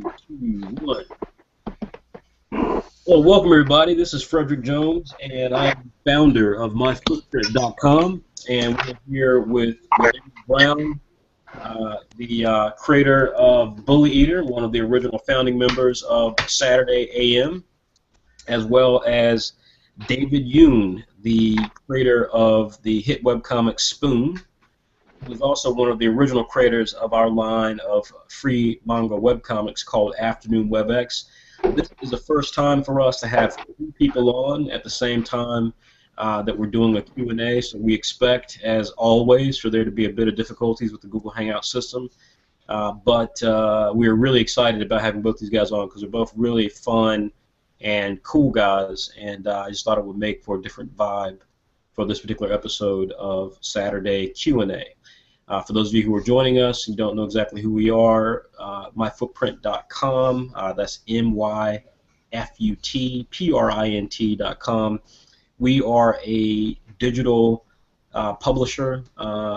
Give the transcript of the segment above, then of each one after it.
3, 2, 1. Well, welcome everybody. This is Frederick Jones, and I am the founder of myfootprint.com, and we're here with Raymond Brown, the creator of Bully Eater, one of the original founding members of Saturday AM, as well as David Yoon, the creator of the hit webcomic Spoon, who is also one of the original creators of our line of free manga webcomics called Afternoon WebX. This is the first time for us to have 3 people on at the same time that we're doing a Q&A, so we expect, as always, for there to be a bit of difficulties with the Google Hangout system. But we're really excited about having both these guys on because they're both really fun and cool guys, and I just thought it would make for a different vibe for this particular episode of Saturday Q&A. For those of you who are joining us and don't know exactly who we are, myfootprint.com, that's myfutprint.com. We are a digital publisher.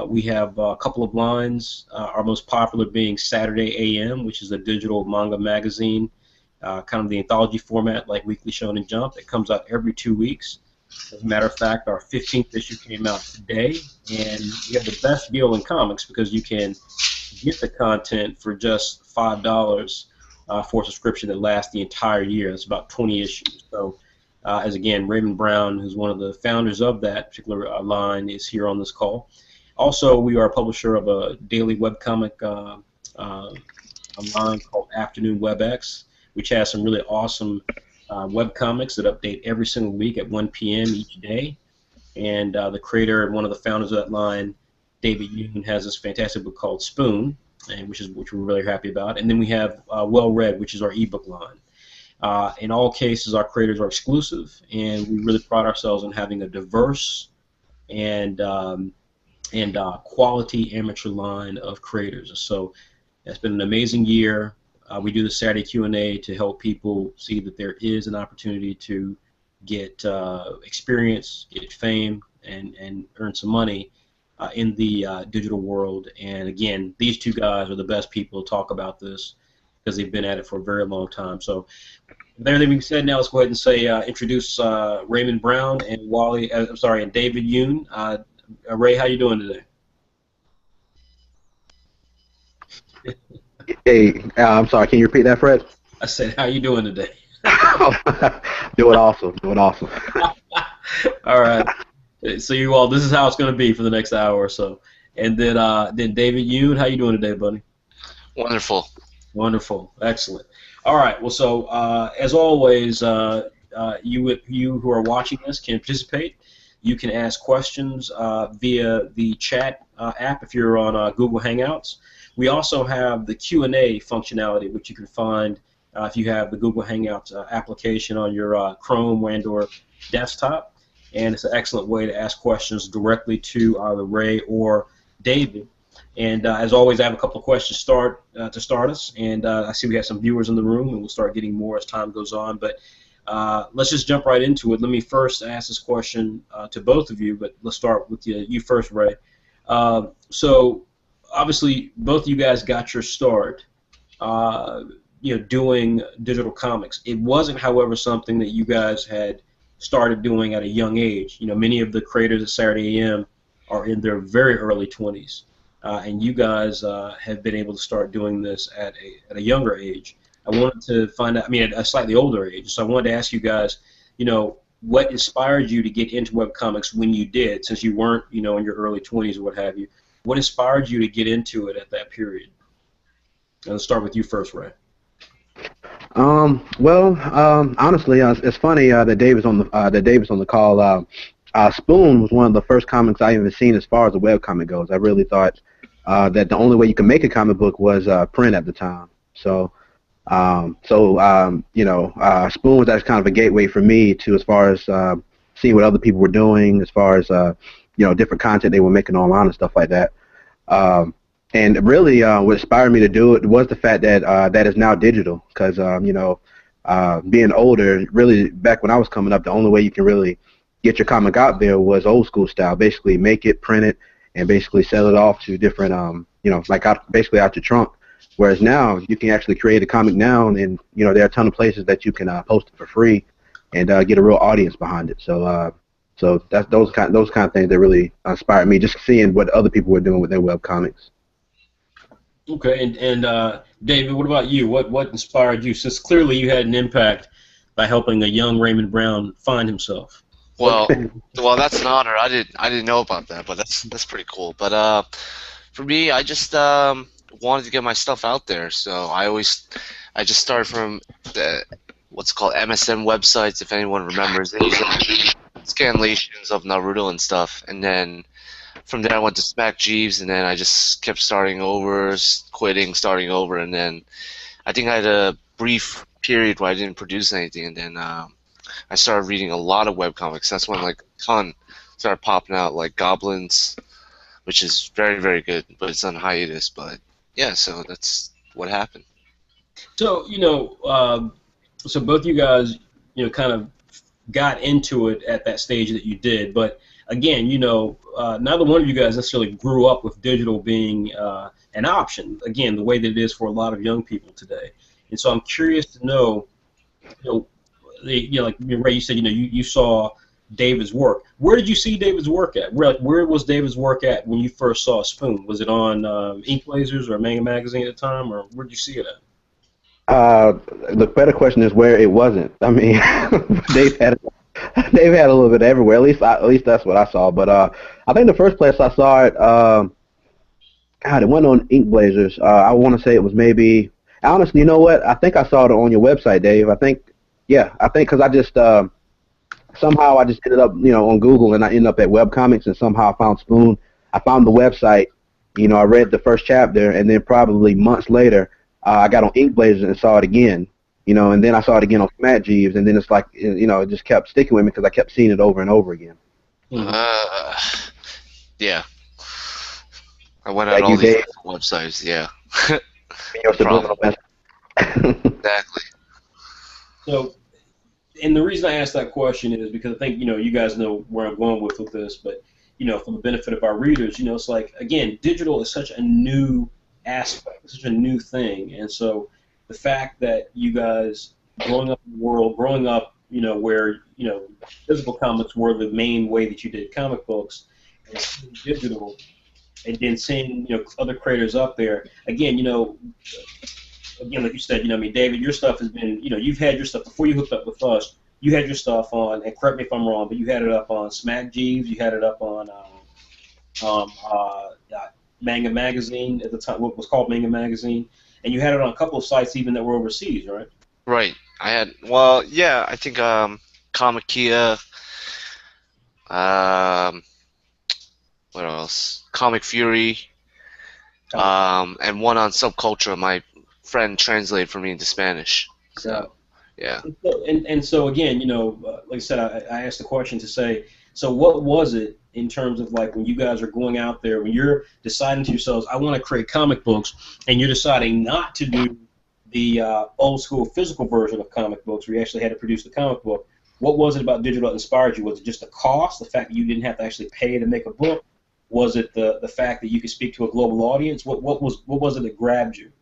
We have a couple of lines, our most popular being Saturday AM, which is a digital manga magazine, kind of the anthology format like Weekly Shonen Jump. It comes out every 2 weeks. As a matter of fact, our 15th issue came out today, and we have the best deal in comics because you can get the content for just $5 for a subscription that lasts the entire year. It's about 20 issues. So, as again, Raymond Brown, who's one of the founders of that particular line, is here on this call. Also, we are a publisher of a daily webcomic a line called Afternoon WebX, which has some really awesome webcomics that update every single week at 1 p.m. each day. And the creator and one of the founders of that line, David Yoon, has this fantastic book called Spoon, and which we're really happy about. And then we have Well Read, which is our ebook line. In all cases, our creators are exclusive, and we really pride ourselves on having a diverse and quality amateur line of creators. So it's been an amazing year. We do the Saturday Q&A to help people see that there is an opportunity to get experience, get fame, and earn some money in the digital world. And again, these 2 guys are the best people to talk about this because they've been at it for a very long time. So with everything being said, now let's go ahead and say introduce Raymond Brown and and David Yoon. Ray, how you doing today? Hey, I'm sorry. Can you repeat that, Fred? I said, how you doing today? Doing awesome. Doing awesome. All right. So you all, this is how it's going to be for the next hour or so. And then David Yoon, how you doing today, buddy? Wonderful. Wonderful. Excellent. All right. Well, so as always, you who are watching this can participate. You can ask questions via the chat app if you're on Google Hangouts. We also have the Q&A functionality, which you can find if you have the Google Hangouts application on your Chrome and/or desktop, and it's an excellent way to ask questions directly to either Ray or David. And as always, I have a couple of questions to start us, and I see we have some viewers in the room, and we'll start getting more as time goes on. But let's just jump right into it. Let me first ask this question to both of you, but let's start with you first, Ray. So obviously, both of you guys got your start, doing digital comics. It wasn't, however, something that you guys had started doing at a young age. Many of the creators at Saturday AM are in their very early 20s, and you guys have been able to start doing this at a younger age. I wanted to find out, at a slightly older age. So I wanted to ask you guys, what inspired you to get into webcomics when you did, since you weren't, in your early 20s or what have you. What inspired you to get into it at that period? And let's start with you first, Ray. Honestly, it's funny that David's on the call. Spoon was one of the first comics I even seen as far as the webcomic goes. I really thought that the only way you could make a comic book was print at the time. So, Spoon was actually kind of a gateway for me to as far as seeing what other people were doing, as far as different content they were making online and stuff like that. And really, what inspired me to do it was the fact that that is now digital. Because being older, really back when I was coming up, the only way you can really get your comic out there was old school style. Basically, make it, print it, and basically sell it off to different, basically out your trunk. Whereas now you can actually create a comic now, and there are a ton of places that you can post it for free and get a real audience behind it. So that's those kind of things that really inspired me, just seeing what other people were doing with their web comics. Okay, and David, what about you? What inspired you? Since clearly you had an impact by helping a young Raymond Brown find himself. Well, well, that's an honor. I didn't know about that, but that's pretty cool. But for me, I just wanted to get my stuff out there. So I just started from the what's called MSN websites, if anyone remembers. They used like scanlations of Naruto and stuff, and then from there I went to Smack Jeeves, and then I just kept starting over, quitting, starting over, and then I think I had a brief period where I didn't produce anything, and then I started reading a lot of webcomics. That's when like a ton started popping out, like Goblins, which is very, very good, but it's on hiatus. But yeah, so that's what happened. So so both you guys kind of got into it at that stage that you did, but again, neither one of you guys necessarily grew up with digital being an option. Again, the way that it is for a lot of young people today, and so I'm curious to know, like Ray, you said, you saw David's work. Where did you see David's work at? Where was David's work at when you first saw Spoon? Was it on Ink Blazers or Manga Magazine at the time, or where did you see it at? The better question is where it wasn't. I mean, Dave had a little bit everywhere. At least that's what I saw. But I think the first place I saw it, God, it went on Ink Blazers. I want to say it was maybe. Honestly, you know what? I think I saw it on your website, Dave. I think because I just somehow I just ended up on Google, and I ended up at webcomics, and somehow I found Spoon. I found the website. I read the first chapter, and then probably months later, I got on Ink Blazers and saw it again. And then I saw it again on Smack Jeeves, and then it's like, it just kept sticking with me because I kept seeing it over and over again. Yeah. I went on all these websites, yeah. Exactly. So, and the reason I asked that question is because I think, you guys know where I'm going with this, but, for the benefit of our readers, it's like, again, digital is such a new aspect, such a new thing, and so the fact that you guys growing up in the world, where physical comics were the main way that you did comic books, and seeing digital, and then seeing other creators up there. Again, like you said, David, your stuff has been, you've had your stuff before you hooked up with us. You had your stuff on, and correct me if I'm wrong, but you had it up on Smack Jeeves, you had it up on Manga Magazine at the time, what was called Manga Magazine, and you had it on a couple of sites even that were overseas, right? Right. I think Comikia, what else? Comic Fury, and one on Subculture. My friend translated for me into Spanish. So, yeah. And so again, like I said, I asked the question to say, so what was it in terms of like when you guys are going out there, when you're deciding to yourselves, I want to create comic books, and you're deciding not to do the old school physical version of comic books where you actually had to produce the comic book, what was it about digital that inspired you? Was it just the cost, the fact that you didn't have to actually pay to make a book? Was it the fact that you could speak to a global audience? What was it that grabbed you?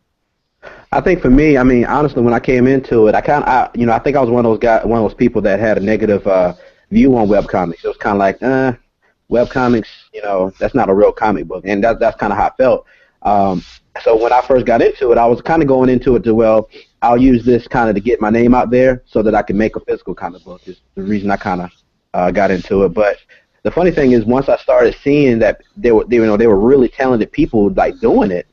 I think for me, I mean, honestly, when I came into it, I think I was one of those people that had a negative view on webcomics. It was kind of like, webcomics, that's not a real comic book, and that's kind of how I felt. So when I first got into it, I was kind of going into it to, well, I'll use this kind of to get my name out there so that I can make a physical comic book. Is the reason I kind of got into it. But the funny thing is, once I started seeing that they were really talented people like doing it,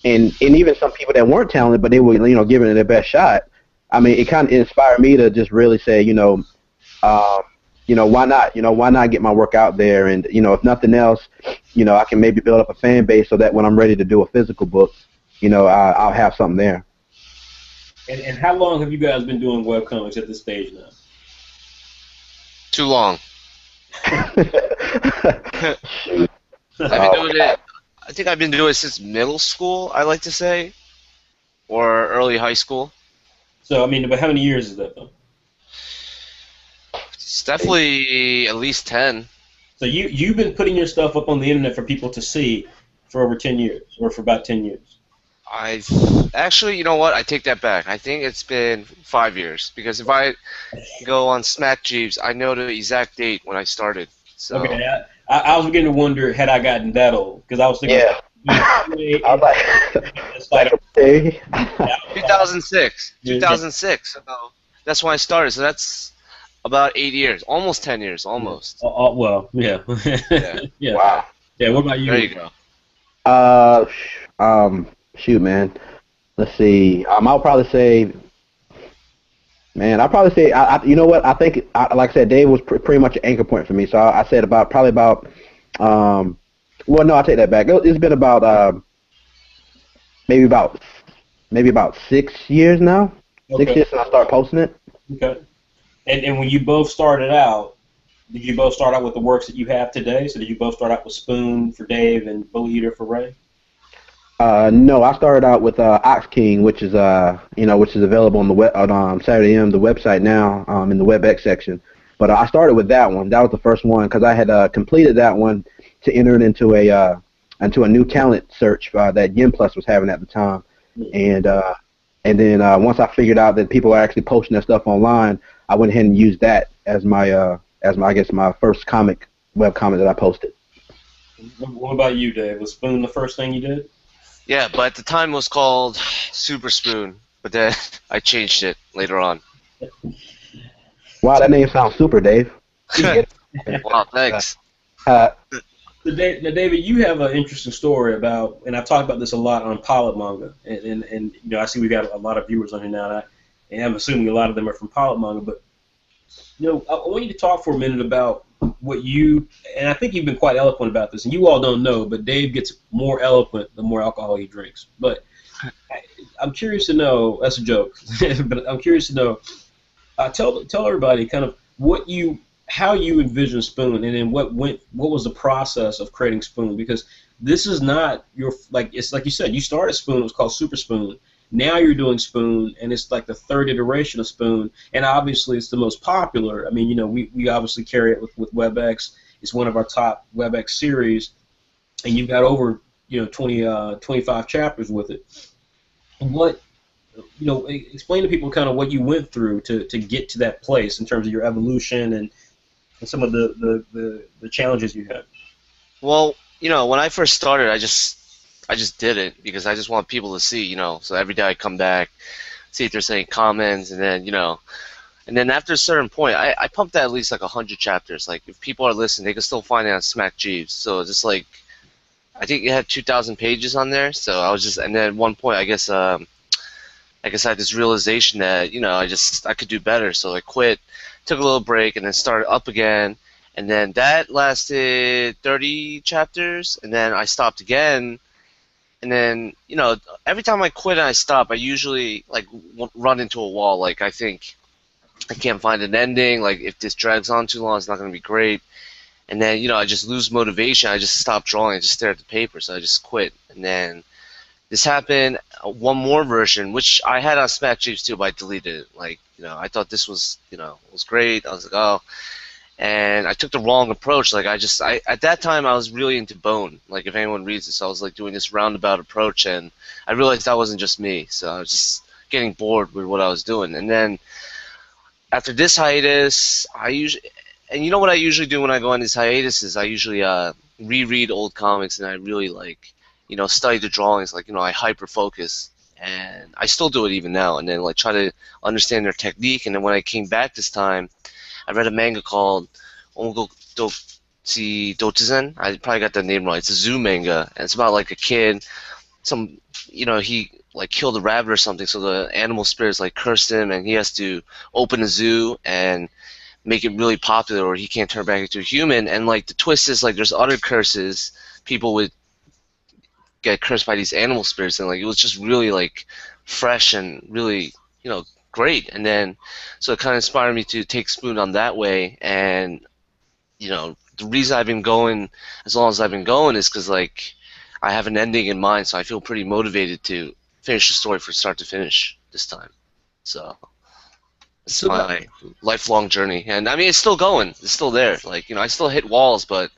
and even some people that weren't talented, but they were giving it their best shot. I mean, it kind of inspired me to just really say, why not? Why not get my work out there? And if nothing else, I can maybe build up a fan base so that when I'm ready to do a physical book, I'll have something there. And how long have you guys been doing webcomics at this stage now? Too long. I think I've been doing it since middle school, I like to say, or early high school. So, I mean, but how many years is that, though? It's definitely at least 10. So you've been putting your stuff up on the internet for people to see for over 10 years, or for about 10 years? I actually, you know what? I take that back. I think it's been 5 years because if I go on Smack Jeeves, I know the exact date when I started. So Okay, I was beginning to wonder had I gotten that old because I was thinking Yeah. I was it's like, like okay. yeah, 2006, yeah, 2006. So that's when I started. So that's about 8 years, almost 10 years, yeah. almost. Well, yeah, Yeah, yeah, Wow. yeah. What about there you? you go. Uh, shoot, man. Let's see. I'll probably say, man, I'll probably say, you know what? I think, like I said, Dave was pretty much an anchor point for me. So I said probably about, um, well, no, I take that back. It's been about, maybe about, maybe about 6 years now. Six Okay, years since I started posting it. okay. And when you both started out, did you both start out with the works that you have today? So did you both start out with Spoon for Dave and Bully Eater for Ray? No, I started out with Ox King, which is which is available on the web on Saturday M, the website now, in the WebX section. But I started with that one. That was the first one because I had completed that one to enter it into a new talent search that Yin Plus was having at the time, and then once I figured out that people are actually posting their stuff online, I went ahead and used that as my I guess my first web comic that I posted. What about you, Dave? Was Spoon the first thing you did? Yeah, but at the time it was called Super Spoon, but then I changed it later on. Wow, that name sounds super, Dave. Get Wow, uh, thanks. uh, Now, David, you have an interesting story about, and I've talked about this a lot on Pilot Manga, and you know, I see we've got a lot of viewers on here now, and I'm assuming a lot of them are from Pilot Manga, but you know, I want you to talk for a minute about what you, and I think you've been quite eloquent about this, and you all don't know, but Dave gets more eloquent the more alcohol he drinks. But I'm curious to know, that's a joke, but I'm curious to know, tell everybody kind of how you envision Spoon, and then what was the process of creating Spoon, because this is not your, like, it's like you said, you started Spoon, it was called Super Spoon. Now you're doing Spoon, and it's like the third iteration of Spoon, and obviously it's the most popular. I mean, you know, we obviously carry it with WebX. It's one of our top WebX series, and you've got over 25 chapters with it. What explain to people kind of what you went through to get to that place in terms of your evolution and some of the challenges you had. Well, when I first started, I just did it because I just want people to see, So every day I come back, see if there's any comments, and then after a certain point, I pumped out at least like 100 chapters. Like if people are listening, they can still find it on Smack Jeeves. So just like I think it had 2,000 pages on there. So I was just, and then at one point, I had this realization that I could do better. So I quit, took a little break, and then started up again. And then that lasted 30 chapters, and then I stopped again. And then every time I quit and I stop, I usually like run into a wall. Like I think I can't find an ending. Like if this drags on too long, it's not going to be great. And then I just lose motivation. I just stop drawing. I just stare at the paper. So I just quit. And then this happened, one more version, which I had on Smack Jeeves too, but I deleted it. Like, I thought this was, was great. I was like, oh. And I took the wrong approach. Like, at that time, I was really into Bone. Like, if anyone reads this, I was like doing this roundabout approach, and I realized that wasn't just me. So I was just getting bored with what I was doing. And then after this hiatus, and you know what I usually do when I go on these hiatuses? I usually reread old comics, and I really like, study the drawings. Like, I hyper focus, and I still do it even now. And then like try to understand their technique. And then when I came back this time, I read a manga called Ongo Dochi Dochizen. I probably got the name wrong. It's a zoo manga, and it's about like a kid. He like killed a rabbit or something, so the animal spirits like cursed him, and he has to open a zoo and make it really popular, or he can't turn back into a human. And like the twist is like there's other curses. People would get cursed by these animal spirits, and like it was just really like fresh and really great. And then so it kind of inspired me to take Spoon on that way. And the reason I've been going as long as I've been going is because like I have an ending in mind, so I feel pretty motivated to finish the story from start to finish this time. So it's So that, my lifelong journey, and I mean it's still going. It's still there. Like I still hit walls, but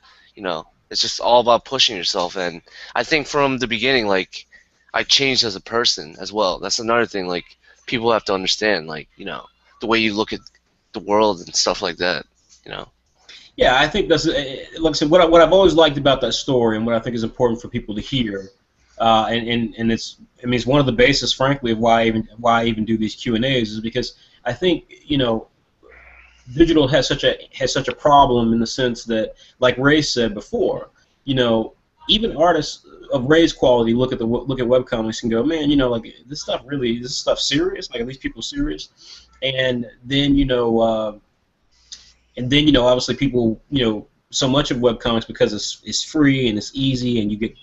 it's just all about pushing yourself. And I think from the beginning, like I changed as a person as well. That's another thing. Like people have to understand, like the way you look at the world and stuff like that. You know. Yeah, I think that's like I said. What I've always liked about that story, and what I think is important for people to hear, and it's it's one of the basis, frankly, of why I even do these Q&As is because I think digital has such a problem in the sense that, like Ray said before, even artists of Ray's quality look at webcomics and go, man, like this stuff serious? Like, are these people serious? And then obviously people, so much of webcomics, because it's free and it's easy and you get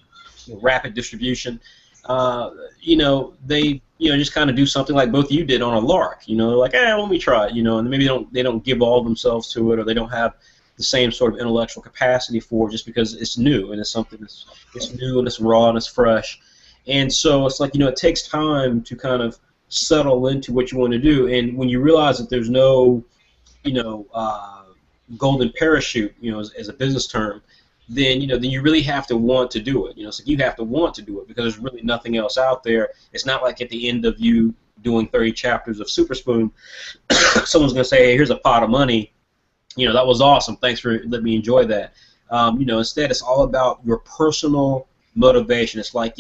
rapid distribution. They just kind of do something like both of you did on a lark. Like, let me try it. And maybe they don't give all of themselves to it, or they don't have the same sort of intellectual capacity for it, just because it's new and it's something it's new and it's raw and it's fresh. And so it's like, it takes time to kind of settle into what you want to do. And when you realize that there's no, golden parachute, as a business term, then then you really have to want to do it. So you have to want to do it because there's really nothing else out there. It's not like at the end of you doing 30 chapters of Super Spoon, someone's going to say, hey, here's a pot of money. That was awesome. Thanks for letting me enjoy that. Instead, it's all about your personal motivation. It's like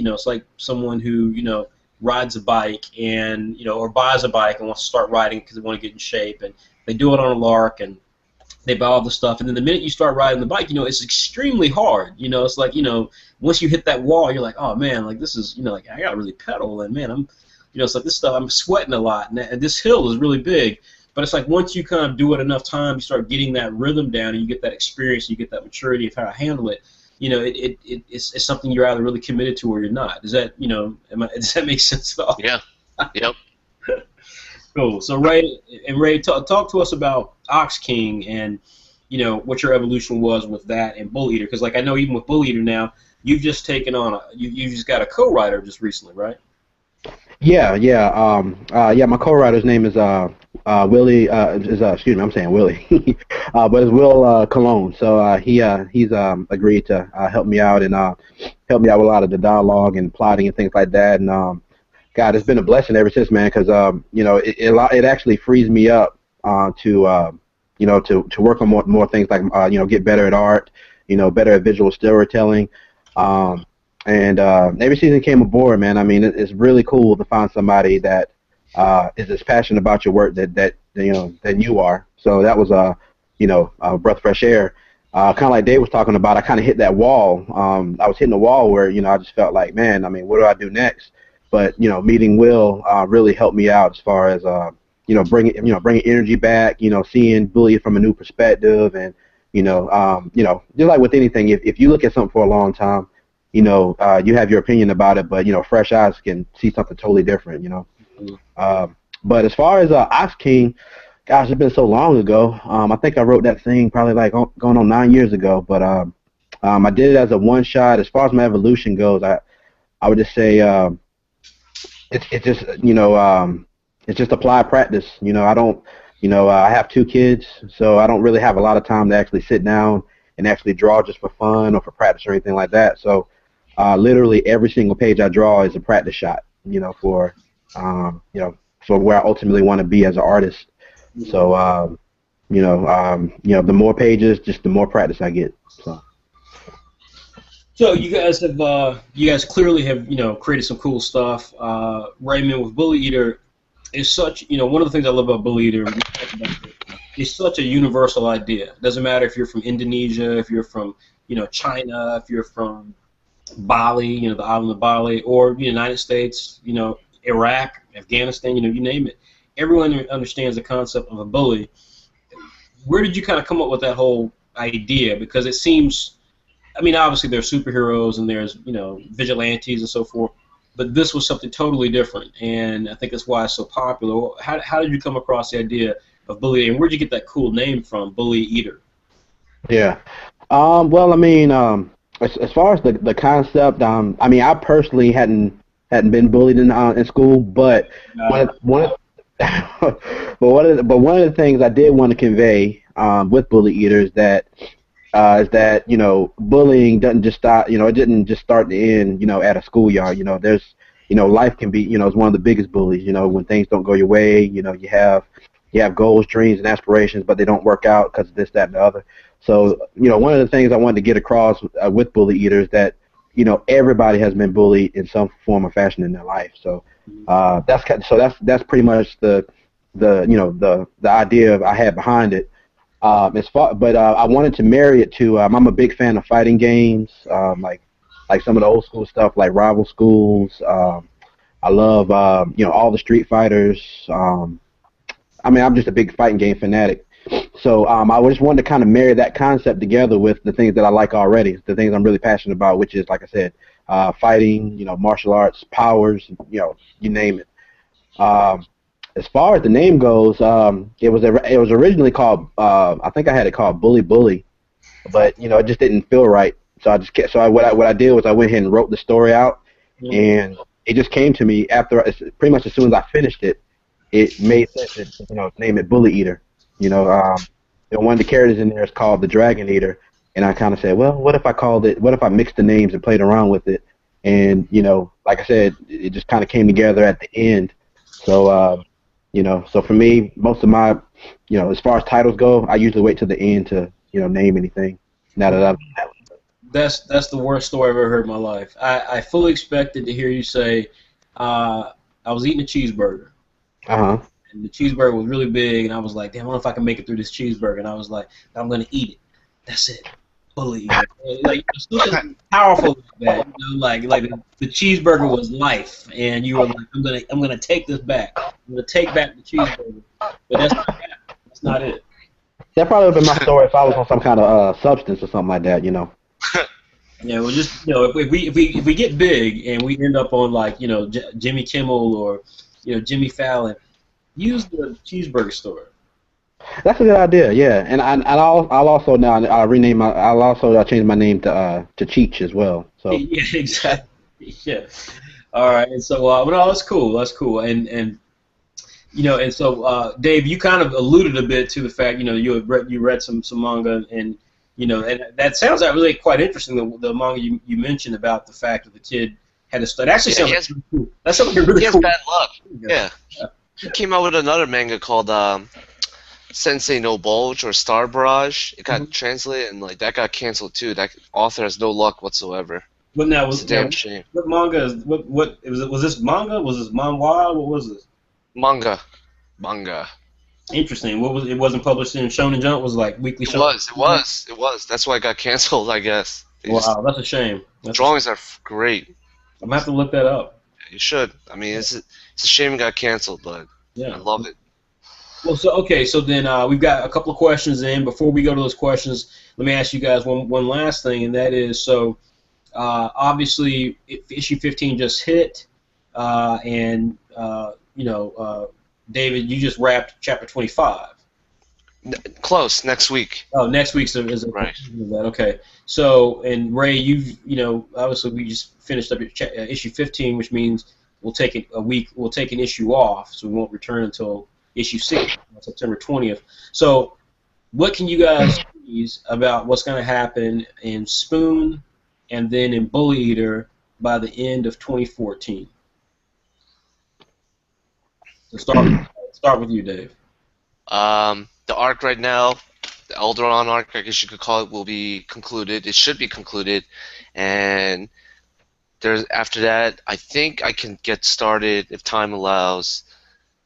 someone who rides a bike and or buys a bike and wants to start riding because they want to get in shape, and they do it on a lark and they buy all the stuff, and then the minute you start riding the bike, it's extremely hard. It's like, once you hit that wall, you're like, oh man, like this is, like I gotta really pedal, and man, I'm, it's like this stuff, I'm sweating a lot, and this hill is really big. But it's like once you kind of do it enough time, you start getting that rhythm down, and you get that experience, you get that maturity of how to handle it. It's something you're either really committed to or you're not. Does that, does that make sense at all? Yeah. Yep. Cool. So Ray, talk to us about Ox King and what your evolution was with that and Bull Eater, because like I know even with Bull Eater now, you've just taken on you just got a co-writer just recently, right? Yeah. My co-writer's name is Willie. Excuse me, I'm saying Willie, but it's Will Cologne. So he's agreed to help me out and help me out with a lot of the dialogue and plotting and things like that. And God, it's been a blessing ever since, man. Because it actually frees me up to work on more things like get better at art, better at visual storytelling. And every season came aboard, man. I mean, it's really cool to find somebody that is as passionate about your work that you are. So that was a breath of fresh air. Kind of like Dave was talking about, I kind of hit that wall. I was hitting a wall where I just felt like, man, I mean, what do I do next? But meeting Will really helped me out as far as bringing energy back. Seeing Bully from a new perspective, and just like with anything, if you look at something for a long time, you have your opinion about it, but fresh eyes can see something totally different. But as far as Ox King, gosh, it's been so long ago. I think I wrote that thing probably like going on 9 years ago. But I did it as a one shot. As far as my evolution goes, I would just say it's just applied practice. I don't I have 2 kids, so I don't really have a lot of time to actually sit down and actually draw just for fun or for practice or anything like that. So literally every single page I draw is a practice shot, for where I ultimately want to be as an artist. So the more pages, just the more practice I get. So you guys clearly have created some cool stuff. Raymond, with Bully Eater, is such one of the things I love about Bully Eater. It's such a universal idea. It doesn't matter if you're from Indonesia, if you're from China, if you're from Bali, the island of Bali, or the United States, Iraq, Afghanistan, you name it. Everyone understands the concept of a bully. Where did you kind of come up with that whole idea? Because it seems, obviously there's superheroes and there's vigilantes and so forth, but this was something totally different, and I think that's why it's so popular. How did you come across the idea of Bully, and where'd you get that cool name from, Bully Eater? Yeah. Well, as far as the concept, I personally hadn't been bullied in school, but one of the things I did want to convey with Bully Eater is that bullying doesn't just start. It didn't just start to end at a schoolyard. life can be, is one of the biggest bullies. When things don't go your way, you have goals, dreams, and aspirations, but they don't work out because of this, that, and the other. So, one of the things I wanted to get across with Bully Eater is that, everybody has been bullied in some form or fashion in their life. So, that's pretty much the idea I had behind it. But I wanted to marry it to. I'm a big fan of fighting games, like some of the old school stuff, like Rival Schools. I love all the Street Fighters. I'm just a big fighting game fanatic. So I just wanted to kind of marry that concept together with the things that I like already, the things I'm really passionate about, which is, like I said, fighting, martial arts, powers, you name it. As far as the name goes, it was originally called, I think I had it called Bully Bully, but it just didn't feel right. So what I did was I went ahead and wrote the story out, and it just came to me pretty much as soon as I finished it. It made sense to name it Bully Eater. One of the characters in there is called the Dragon Eater, and I kind of said, well, what if I mixed the names and played around with it, and like I said, it just kind of came together at the end. So so for me, most of my, as far as titles go, I usually wait till the end to name anything. Now that That's the worst story I've ever heard in my life. I fully expected to hear you say, I was eating a cheeseburger. Uh-huh. And the cheeseburger was really big, and I was like, damn, I don't know if I can make it through this cheeseburger. And I was like, I'm going to eat it. That's it. Bully. Like, something powerful like that. Like the cheeseburger was life, and you were like, I'm gonna take this back. I'm gonna take back the cheeseburger. But that's not happening. That's not it. That probably would have been my story if I was on some kind of substance or something like that. Yeah, well, just if we get big and we end up on like Jimmy Kimmel or Jimmy Fallon, use the cheeseburger story. That's a good idea, yeah. And I'll also now I'll also change my name to Cheech as well. So yeah, exactly. Yeah. All right. And so no, that's cool. That's cool. And so Dave, you kind of alluded a bit to the fact you read some manga and and that sounds like really quite interesting. The manga you mentioned about the fact that the kid had to study. Actually, sounds like really cool. That's something really cool. He has bad luck. Yeah. He came out with another manga called Sensei no Bulge or Star Barrage. It got translated and that got canceled too. That author has no luck whatsoever. But now it's a damn shame. What manga is what was this manga? Was this manhwa? What was this? Manga. Interesting. It wasn't published in Shonen Jump. It was like weekly. It was. That's why it got canceled, I guess. Wow, that's a shame. Drawings are great. I'm gonna have to look that up. You should. I mean, it's a shame it got canceled, but I love it. Well, so then we've got a couple of questions in. Before we go to those questions, let me ask you guys one last thing, and that is obviously issue 15 just hit, and David, you just wrapped chapter 25. Close next week. Oh, next week's is a right. That. Okay. So, and Ray, obviously we just finished up issue 15, which means we'll take a week. We'll take an issue off, so we won't return until issue 6 on September 20th. So, what can you guys tease about what's going to happen in Spoon and then in Bully Eater by the end of 2014? So start with you, Dave. The arc right now, the Elderon arc, I guess you could call it, will be concluded. It should be concluded, and after that, I think I can get started if time allows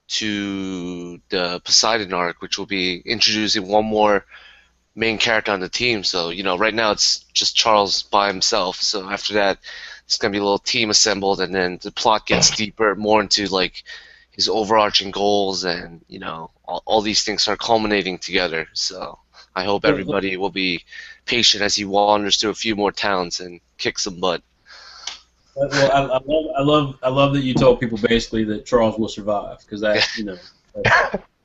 to the Poseidon arc, which will be introducing one more main character on the team. So right now it's just Charles by himself. So after that, it's gonna be a little team assembled, and then the plot gets deeper, more into his overarching goals, and all these things are culminating together. So I hope everybody will be patient as he wanders through a few more towns and kicks some butt. Well, I love that you told people basically that Charles will survive, because that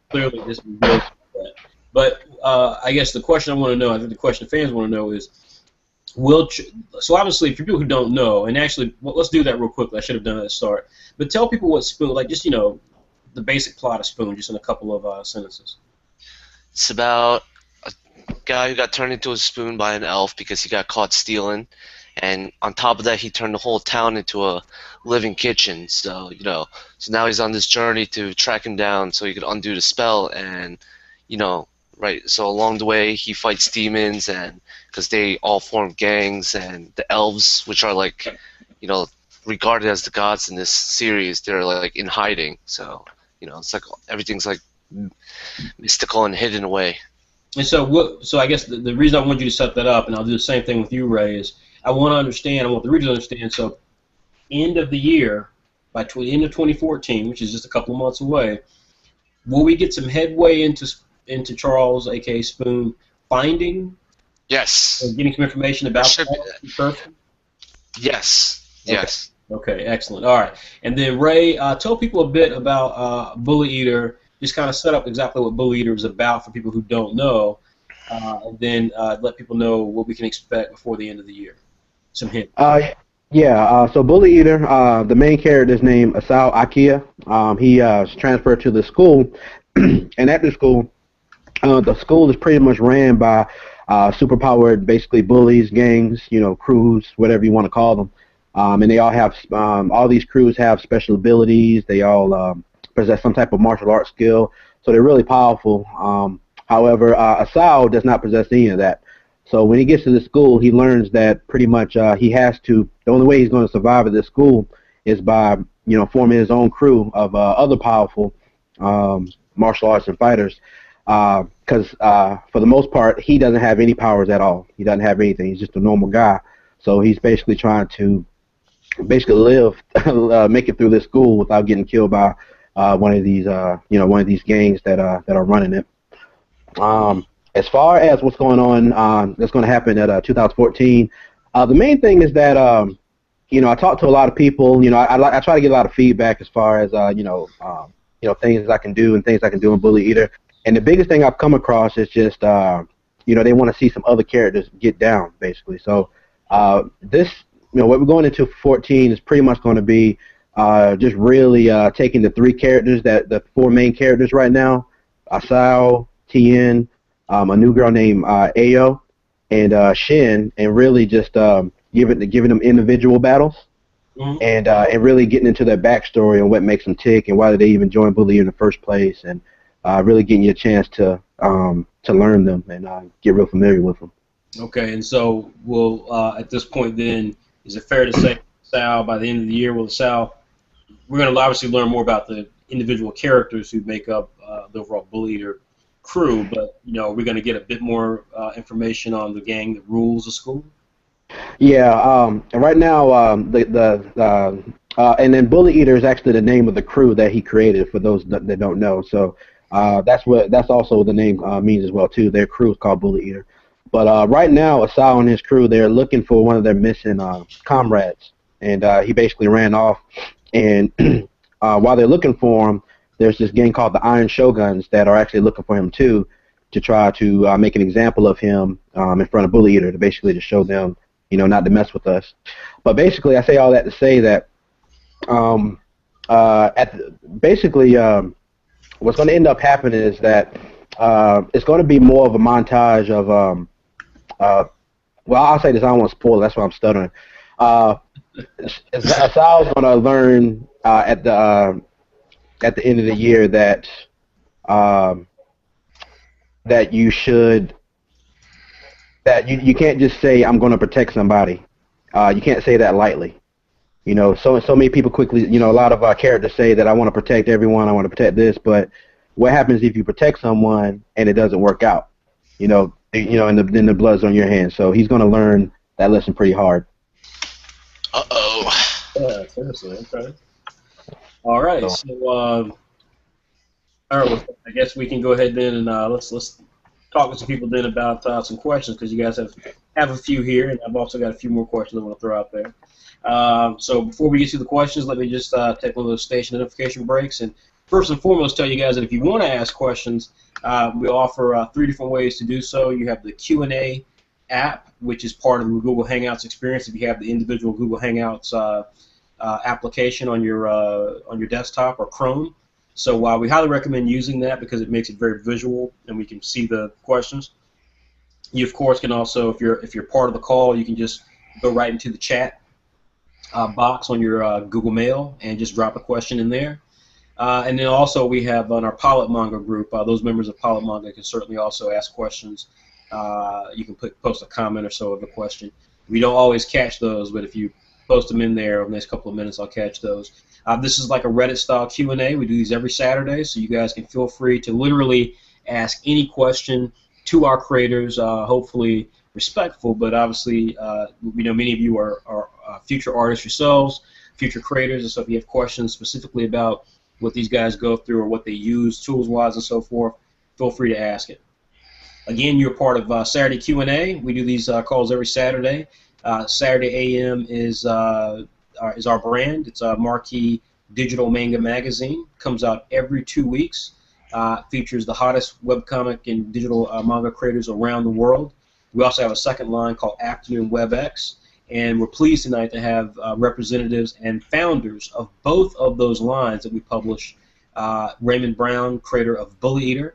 clearly this reveals that. But I guess the question I want to know, I think the question fans want to know is, so obviously for people who don't know, and actually let's do that real quickly. I should have done it at the start. But tell people what Spoon, just the basic plot of Spoon, just in a couple of sentences. It's about a guy who got turned into a spoon by an elf because he got caught stealing, and on top of that, he turned the whole town into a living kitchen. So so now he's on this journey to track him down so he could undo the spell, and right. So along the way, he fights demons, and because they all form gangs, and the elves, which are like, regarded as the gods in this series, they're like in hiding. So it's like everything's like mystical and hidden away. And so what? So I guess the reason I want you to set that up, and I'll do the same thing with you, Ray, is I want to understand. I want the reader to understand. So end of the year, by end of 2014, which is just a couple of months away, will we get some headway into Charles, aka Spoon, finding? Yes. And getting some information about that person? Yes. Okay. Yes. Okay, excellent. All right. And then, Ray, tell people a bit about Bully Eater. Just kind of set up exactly what Bully Eater is about for people who don't know, and then let people know what we can expect before the end of the year. Some hints. So Bully Eater, the main character is named Asao Akia. He was transferred to the school, and at the school is pretty much ran by superpowered, basically bullies, gangs, crews, whatever you want to call them. And they all have, all these crews have special abilities. They all possess some type of martial arts skill, so they're really powerful. However, Asao does not possess any of that. So when he gets to the school, he learns that pretty much he has to. The only way he's going to survive at this school is by forming his own crew of other powerful martial arts and fighters. Because for the most part, he doesn't have any powers at all. He doesn't have anything. He's just a normal guy. So he's basically trying to live, make it through this school without getting killed by one of these gangs that are running it. As far as what's going on, that's going to happen at 2014, the main thing is that I talk to a lot of people. I try to get a lot of feedback as far as things I can do and things I can do in Bully Eater. And the biggest thing I've come across is just they want to see some other characters get down, basically. So this, what we're going into 14 is pretty much going to be just really taking the three characters, the four main characters right now, Asao, Tien, a new girl named Ayo, and Shin, and really just giving them individual battles, and really getting into their backstory and what makes them tick and why did they even join Bully in the first place, and really getting you a chance to learn them and get real familiar with them. Okay, and so we'll at this point then, is it fair to say, Sal, by the end of the year, we're going to obviously learn more about the individual characters who make up the overall Bully Eater crew, but we're going to get a bit more information on the gang that rules the school. Yeah, right now and then Bully Eater is actually the name of the crew that he created. For those that don't know, so that's also what the name means as well too. Their crew is called Bully Eater. But right now, Asao and his crew, they're looking for one of their missing comrades, and he basically ran off. And while they're looking for him, there's this gang called the Iron Shoguns that are actually looking for him too, to try to make an example of him in front of Bully Eater, to basically to show them, not to mess with us. But basically, I say all that to say that what's going to end up happening is that it's going to be more of a montage of well, I'll say this, I don't want to spoil it, that's why I'm stuttering. Asao's going to learn at the end of the year that you can't just say I'm going to protect somebody. You can't say that lightly. So many people quickly, a lot of our characters say that I want to protect everyone, I want to protect this, but what happens if you protect someone and it doesn't work out? And then the blood's on your hands. So he's going to learn that lesson pretty hard. Uh-oh. Yeah, seriously, okay. All right, so all right, well, I guess we can go ahead then and let's talk with some people then about some questions, because you guys have a few here, and I've also got a few more questions I want to throw out there. So before we get to the questions, let me just take one of those station identification breaks. And first and foremost, tell you guys that if you want to ask questions, we offer 3 different ways to do so. You have the Q&A app, which is part of the Google Hangouts experience. If you have the individual Google Hangouts application on your desktop or Chrome, so we highly recommend using that because it makes it very visual and we can see the questions. You of course can also, if you're part of the call, you can just go right into the chat box on your Google Mail and just drop a question in there. And then also we have on our Pilot Manga group, those members of Pilot Manga can certainly also ask questions. You can post a comment or so of a question. We don't always catch those, but if you post them in there over the next couple of minutes, I'll catch those. This is like a Reddit-style Q&A. We do these every Saturday, so you guys can feel free to literally ask any question to our creators, hopefully respectful, but obviously we know many of you are future artists yourselves, future creators, and so if you have questions specifically about what these guys go through or what they use tools-wise and so forth, feel free to ask it. Again, you're part of Saturday Q&A. We do these calls every Saturday. Saturday AM is our brand. It's a marquee digital manga magazine. Comes out every 2 weeks. Features the hottest webcomic and digital manga creators around the world. We also have a second line called Afternoon WebX, and we're pleased tonight to have representatives and founders of both of those lines that we publish. Raymond Brown, creator of Bully Eater,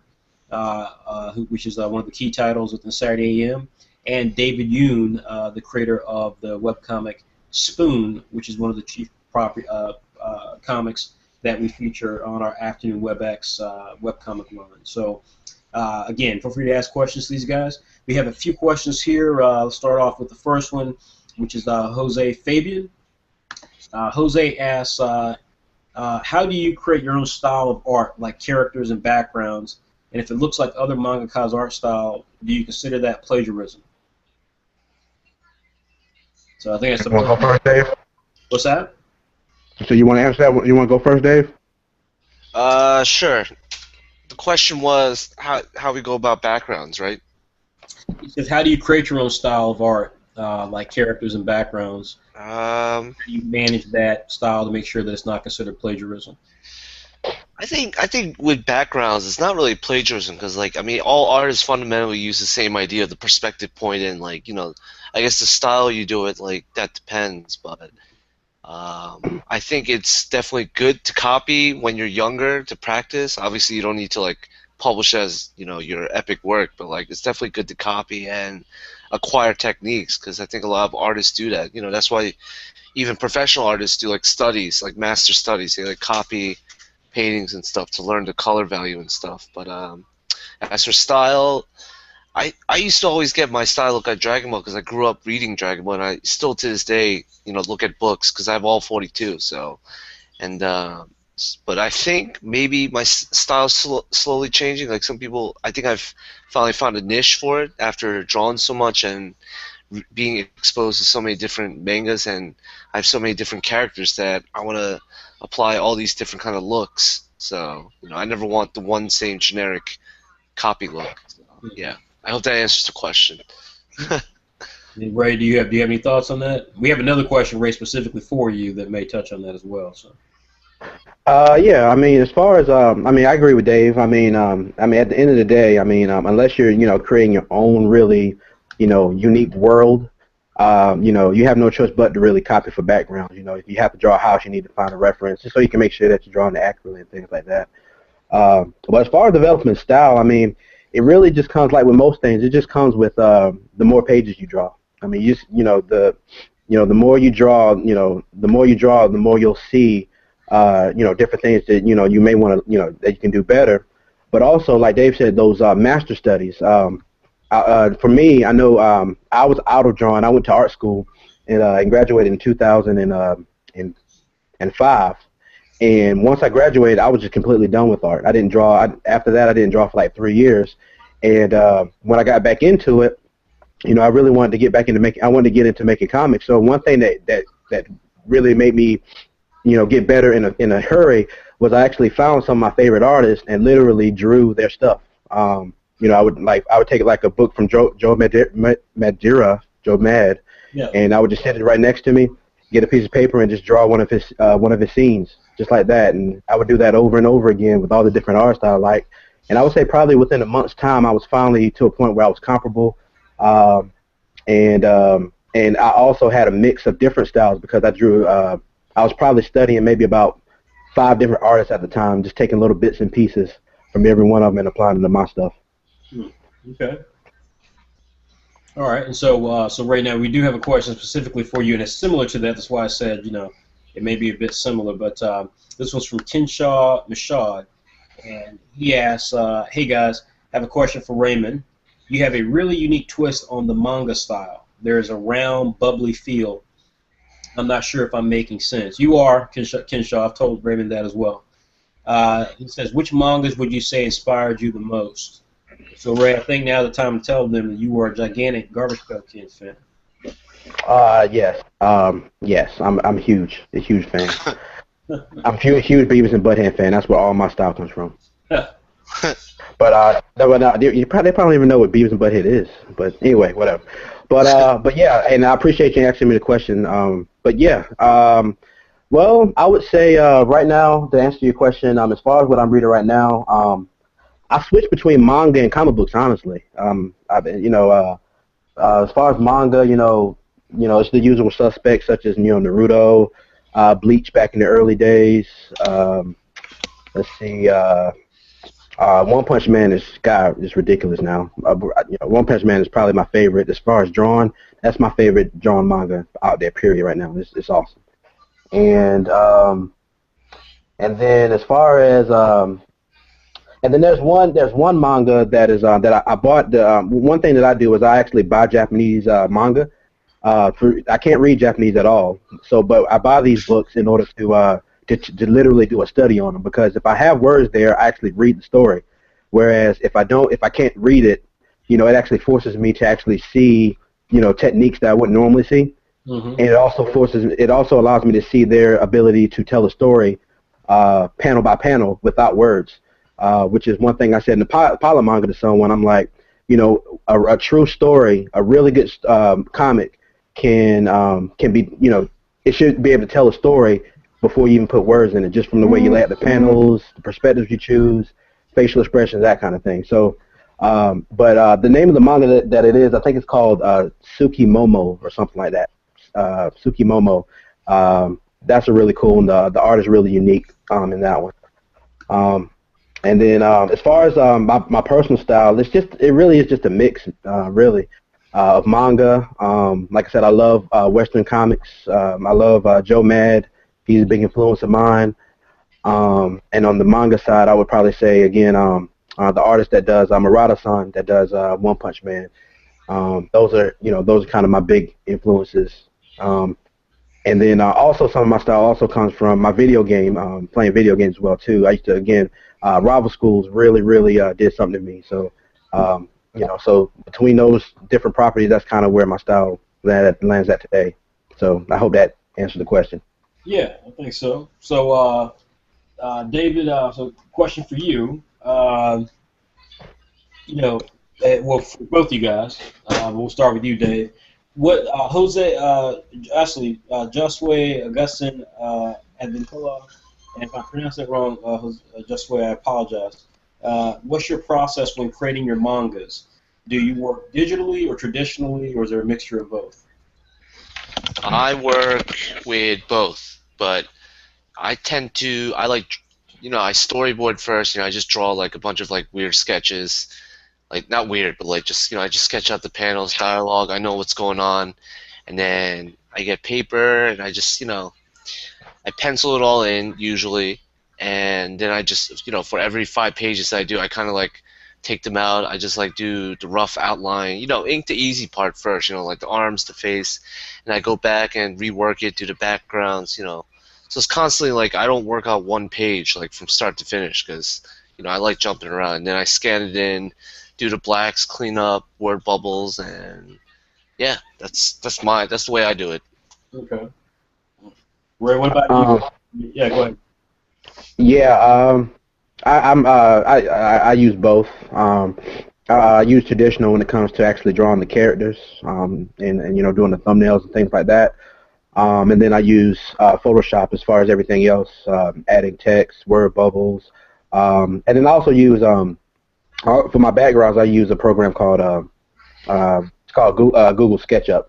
which is one of the key titles within Saturday AM, and David Yoon, the creator of the webcomic Spoon, which is one of the chief comics that we feature on our Afternoon WebX webcomic line. So, again, feel free to ask questions to these guys. We have a few questions here. Let's start off with the first one, which is Jose Fabian. Jose asks, how do you create your own style of art, like characters and backgrounds? And if it looks like other mangaka's art style, do you consider that plagiarism? So I think that's the Want to go first, Dave? What's that? So you want to answer that? You want to go first, Dave? Sure. The question was how we go about backgrounds, right? He says, how do you create your own style of art, like characters and backgrounds? How do you manage that style to make sure that it's not considered plagiarism? I think with backgrounds, it's not really plagiarism because, like, I mean, all artists fundamentally use the same idea, the perspective point, and, like, you know, I guess the style you do it, like, that depends. But I think it's definitely good to copy when you're younger to practice. Obviously, you don't need to, like, publish as, you know, your epic work, but, like, it's definitely good to copy and acquire techniques because I think a lot of artists do that. You know, that's why even professional artists do, like, studies, like master studies. They, like, copy paintings and stuff to learn the color value and stuff. But as for style, I used to always get my style look at Dragon Ball because I grew up reading Dragon Ball, and I still to this day, you know, look at books because I have all 42. So, and but I think maybe my style's slowly changing. Like some people, I think I've finally found a niche for it after drawing so much and being exposed to so many different mangas, and I have so many different characters that I want to apply all these different kind of looks. So, you know, I never want the one same generic copy look. So, yeah, I hope that answers the question. Ray, do you have any thoughts on that? We have another question, Ray, specifically for you that may touch on that as well. So. Yeah, I mean, as far as I mean, I agree with Dave. I mean, at the end of the day, I mean, unless you're, you know, creating your own really, you know, unique world, you know, you have no choice but to really copy for backgrounds. You know, if you have to draw a house, you need to find a reference just so you can make sure that you're drawing it accurately and things like that. But as far as development style, I mean, it really just comes like with most things. It just comes with the more pages you draw. I mean, the more you draw, the more you'll see, different things that you may want to, that you can do better. But also, like Dave said, those master studies. For me, I know I was out of drawing. I went to art school and graduated in 2005. And once I graduated, I was just completely done with art. I didn't draw. After that, I didn't draw for like 3 years. And when I got back into it, I really wanted to get back into making. I wanted to get into making comics. So one thing that really made me, get better in a hurry was I actually found some of my favorite artists and literally drew their stuff. I would take like a book from Joe Mad, yeah. And I would just set it right next to me, get a piece of paper, and just draw one of his scenes, just like that. And I would do that over and over again with all the different artists I like. And I would say probably within a month's time, I was finally to a point where I was comparable. And I also had a mix of different styles because I drew. I was probably studying maybe about 5 different artists at the time, just taking little bits and pieces from every one of them and applying them to my stuff. Okay. All right, and so right now we do have a question specifically for you, and it's similar to that. That's why I said it may be a bit similar, but this one's from Tinshaw Mashad, and he asks, "Hey guys, I have a question for Raymond. You have a really unique twist on the manga style. There is a round, bubbly feel. I'm not sure if I'm making sense. You are, Kinshaw. I've told Raymond that as well. He says, which mangas would you say inspired you the most? So, Ray, I think now the time to tell them that you are a gigantic Garbage Pail Kids fan. Yes. Yes. I'm a huge fan. I'm a huge Beavis and Butthead fan. That's where all my style comes from. But they probably don't even know what Beavis and Butthead is. But anyway, whatever. But yeah, and I appreciate you asking me the question. But yeah, well, I would say right now to answer your question, as far as what I'm reading right now, I switch between manga and comic books. Honestly, I've been, as far as manga, it's the usual suspects such as Naruto, Bleach back in the early days. Let's see. One Punch Man is ridiculous now. One Punch Man is probably my favorite as far as drawn. That's my favorite drawn manga out there. Period. Right now, it's awesome. And then as far as and then there's one manga that is that I bought. One thing that I do is I actually buy Japanese manga. I can't read Japanese at all, but I buy these books in order to literally do a study on them, because if I have words there, I actually read the story. Whereas if I can't read it, it actually forces me to actually see, techniques that I wouldn't normally see. Mm-hmm. And it also allows me to see their ability to tell a story, panel by panel without words, which is one thing I said in the pilot manga to someone. I'm like, a true story, a really good comic can be, it should be able to tell a story before you even put words in it, just from the way you lay out the panels, the perspectives you choose, facial expressions, that kind of thing. So, but the name of the manga that it is, I think it's called Tsukimomo or something like that. Tsukimomo. That's a really cool, and the art is really unique in that one. And then as far as my personal style, it really is just a mix, really, of manga. Like I said, I love Western comics. I love Joe Mad. He's a big influence of mine. And on the manga side, I would probably say again the artist that does Murata-san, that does One Punch Man. Those are kind of my big influences. And then also some of my style also comes from my video game, playing video games as well too. I used to Rival Schools really did something to me. So so between those different properties, that's kind of where my style lands at today. So I hope that answered the question. Yeah, I think so. So, David, so question for you. Well, for both you guys, we'll start with you, Dave. What Jose, Josue Augustin Advincola, and if I pronounce it wrong, Josue, I apologize. What's your process when creating your mangas? Do you work digitally or traditionally, or is there a mixture of both? I work with both, but I storyboard first. I just draw like a bunch of like weird sketches, like not weird, but like just I just sketch out the panels, dialogue. I know what's going on, and then I get paper and I just I pencil it all in usually, and then I just for every 5 pages I do, I kind of like take them out. I just like do the rough outline, ink the easy part first, like the arms, the face, and I go back and rework it, do the backgrounds, So it's constantly like I don't work out one page like from start to finish, because I like jumping around. And then I scan it in, do the blacks, clean up word bubbles, and yeah, that's the way I do it. Okay. Ray, what about you? Yeah, go ahead. Yeah, I use both. I use traditional when it comes to actually drawing the characters, and doing the thumbnails and things like that. And then I use Photoshop as far as everything else, adding text, word bubbles, and then I also use for my backgrounds I use a program called it's called Google SketchUp.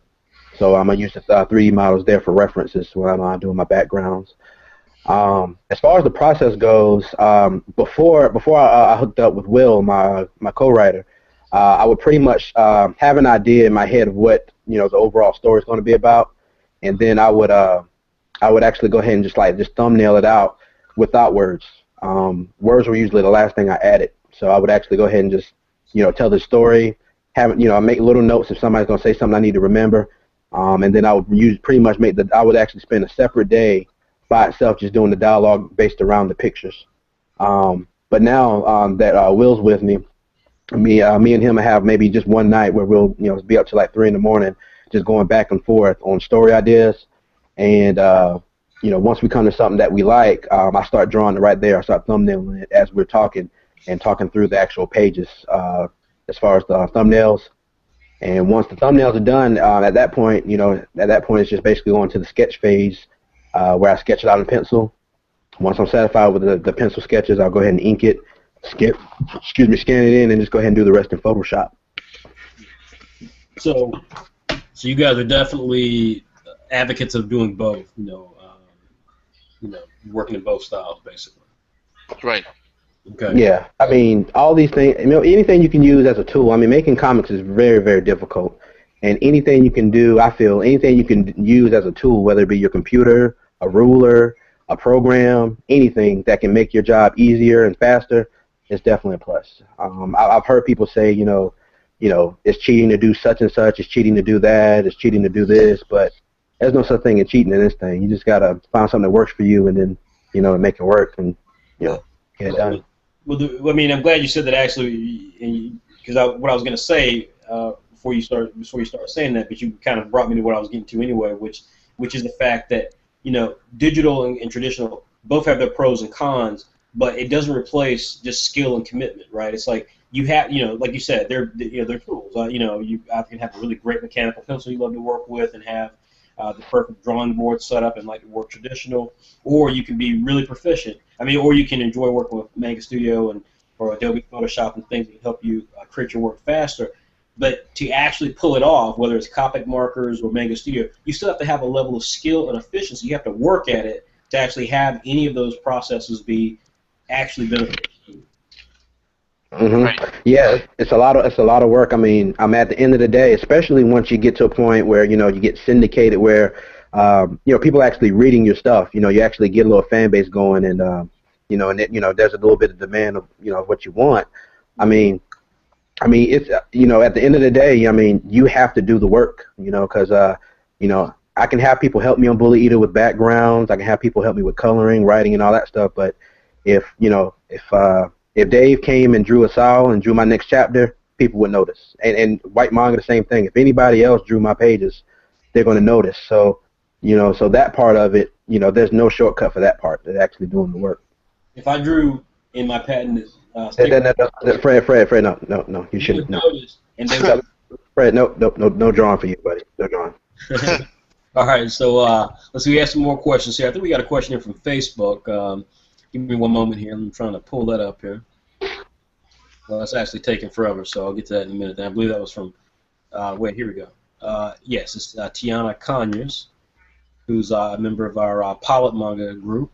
So I'm gonna use the 3D models there for references when I'm doing my backgrounds. As far as the process goes, before I hooked up with Will, my co-writer, I would pretty much have an idea in my head of what the overall story is going to be about, and then I would actually go ahead and just thumbnail it out without words. Words were usually the last thing I added, so I would actually go ahead and just tell the story. I make little notes if somebody's going to say something I need to remember, and then I would pretty much I would actually spend a separate day by itself just doing the dialogue based around the pictures. But now that Will's with me, me and him have maybe just one night where we'll be up to like 3 in the morning, just going back and forth on story ideas, and once we come to something that we like, I start drawing it right there. I start thumbnailing it as we're talking and talking through the actual pages as far as the thumbnails. And once the thumbnails are done, at that point it's just basically going to the sketch phase where I sketch it out in pencil. Once I'm satisfied with the pencil sketches, I'll go ahead and ink it, scan it in, and just go ahead and do the rest in Photoshop. So you guys are definitely advocates of doing both. Working in both styles, basically. Right. Okay. Yeah, I mean, all these things, anything you can use as a tool. I mean, making comics is very, very difficult, and anything you can do, anything you can use as a tool, whether it be your computer, a ruler, a program, anything that can make your job easier and faster, is definitely a plus. I've heard people say, it's cheating to do such and such, it's cheating to do that, it's cheating to do this, but there's no such thing as cheating in this thing. You just gotta find something that works for you, and then make it work, and get it done. Well, I'm glad you said that actually, because what I was going to say before you start saying that, but you kind of brought me to what I was getting to anyway, which is the fact that digital and traditional both have their pros and cons, but it doesn't replace just skill and commitment, right? It's like you have, like you said, they're tools. You can have a really great mechanical pencil you love to work with and have the perfect drawing board set up and like to work traditional, or you can be really proficient. Or you can enjoy working with Manga Studio or Adobe Photoshop and things that can help you create your work faster. But to actually pull it off, whether it's Copic markers or Manga Studio, you still have to have a level of skill and efficiency. You have to work at it to actually have any of those processes be actually beneficial. Mm-hmm. Yeah, it's a lot of work. At the end of the day, especially once you get to a point where you get syndicated, where people are actually reading your stuff. You actually get a little fan base going, and there's a little bit of demand of what you want. It's at the end of the day, you have to do the work. Because I can have people help me on Bullet Eater with backgrounds. I can have people help me with coloring, writing, and all that stuff. But if Dave came and drew a Saw and drew my next chapter, people would notice. And white manga, the same thing. If anybody else drew my pages, they're going to notice. So, so that part of it, there's no shortcut for that part, to actually doing the work. If I drew in my patent, Fred, no, you shouldn't. No. Fred, no drawing for you, buddy. No drawing. All right, so let's see. We have some more questions here. I think we got a question here from Facebook. Give me one moment here. I'm trying to pull that up here. Well, it's actually taking forever, so I'll get to that in a minute. And I believe that was from, wait, here we go. Yes, it's Tiana Conyers, who's a member of our Pilot Manga group.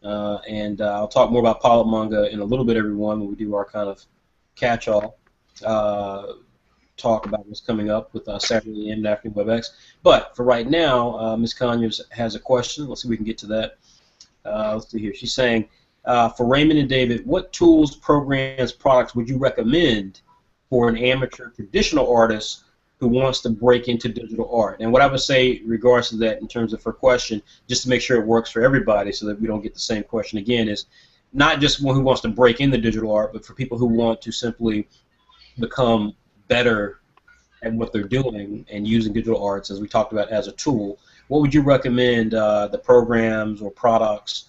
And I'll talk more about Pilot Manga in a little bit, everyone, when we do our kind of catch-all talk about what's coming up with Saturday and Afternoon WebEx. But for right now, Ms. Conyers has a question. Let's see if we can get to that. Let's see here. She's saying, for Raymond and David, what tools, programs, products would you recommend for an amateur traditional artist who wants to break into digital art? And what I would say in regards to that in terms of her question, just to make sure it works for everybody so that we don't get the same question again, is not just one who wants to break into digital art, but for people who want to simply become better at what they're doing and using digital arts, as we talked about, as a tool. What would you recommend the programs or products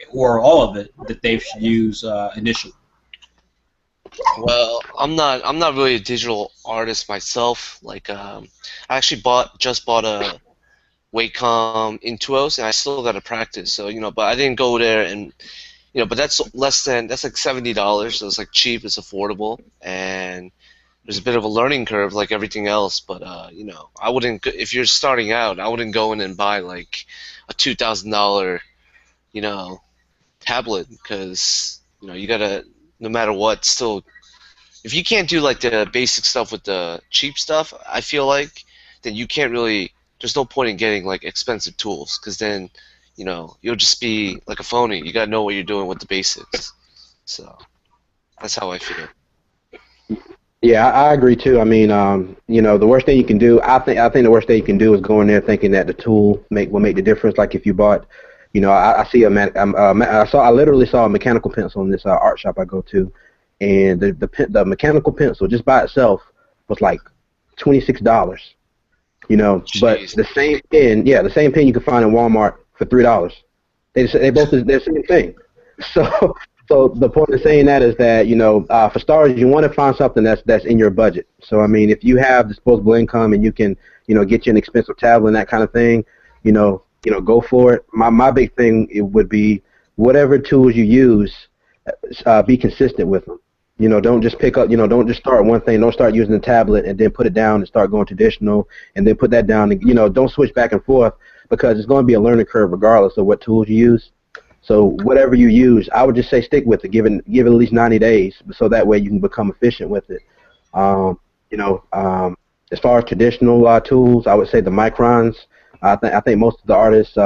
or all of it that they should use initially? Well, I'm not really a digital artist myself. Like, I actually just bought a Wacom Intuos, and I still got to practice. So but I didn't go there, and but that's like $70, so it's like cheap, it's affordable, and there's a bit of a learning curve like everything else. But I wouldn't, if you're starting out, I wouldn't go in and buy like a $2,000 tablet, because you gotta, no matter what, still if you can't do like the basic stuff with the cheap stuff, I feel like then you can't really. There's no point in getting like expensive tools because then, you'll just be like a phony. You gotta know what you're doing with the basics. So that's how I feel. Yeah, I agree too. I mean, the worst thing you can do, I think the worst thing you can do is go in there thinking that the tool will make the difference. Like if you bought, I see I literally saw a mechanical pencil in this art shop I go to, and the mechanical pencil just by itself was like $26. But Jeez. the same pen you can find in Walmart for $3. They both they're the same thing. So so the point of saying that is that for starters you want to find something that's in your budget. So I mean if you have disposable income and you can get you an expensive tablet and that kind of thing, go for it. My big thing it would be whatever tools you use, be consistent with them. Don't just pick up, don't just start one thing. Don't start using the tablet and then put it down and start going traditional and then put that down. And, don't switch back and forth because it's going to be a learning curve regardless of what tools you use. So whatever you use, I would just say stick with it. Give it at least 90 days so that way you can become efficient with it. As far as traditional tools, I would say the microns. I think most of the artists,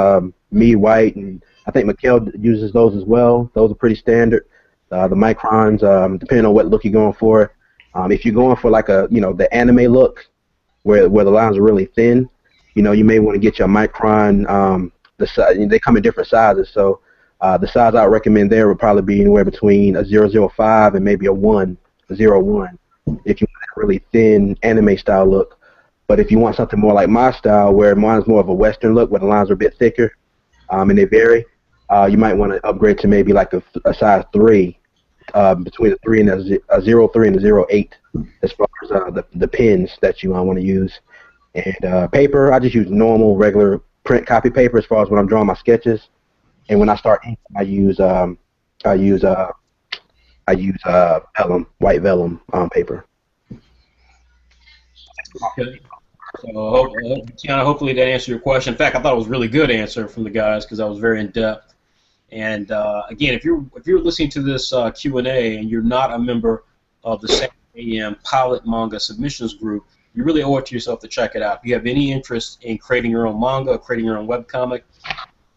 me, White, and I think Mikhail uses those as well. Those are pretty standard. The microns, depending on what look you're going for. If you're going for like the anime look, where the lines are really thin, you may want to get your micron. They come in different sizes, so the size I would recommend there would probably be anywhere between a 005 and maybe a 01, if you want a really thin anime style look. But if you want something more like my style, where mine's more of a Western look, where the lines are a bit thicker, and they vary, you might want to upgrade to maybe like a size 3. Between a 3 and a 03 and a 08 as far as the pens that you want to use. And paper, I just use normal, regular print copy paper as far as when I'm drawing my sketches. And when I start inking, I use vellum, white vellum paper. Okay. So Tiana, hopefully that answered your question. In fact, I thought it was a really good answer from the guys because I was very in depth. And again, if you're listening to this Q&A and you're not a member of the Saturday AM Pilot Manga Submissions Group, you really owe it to yourself to check it out. If you have any interest in creating your own manga, or creating your own webcomic,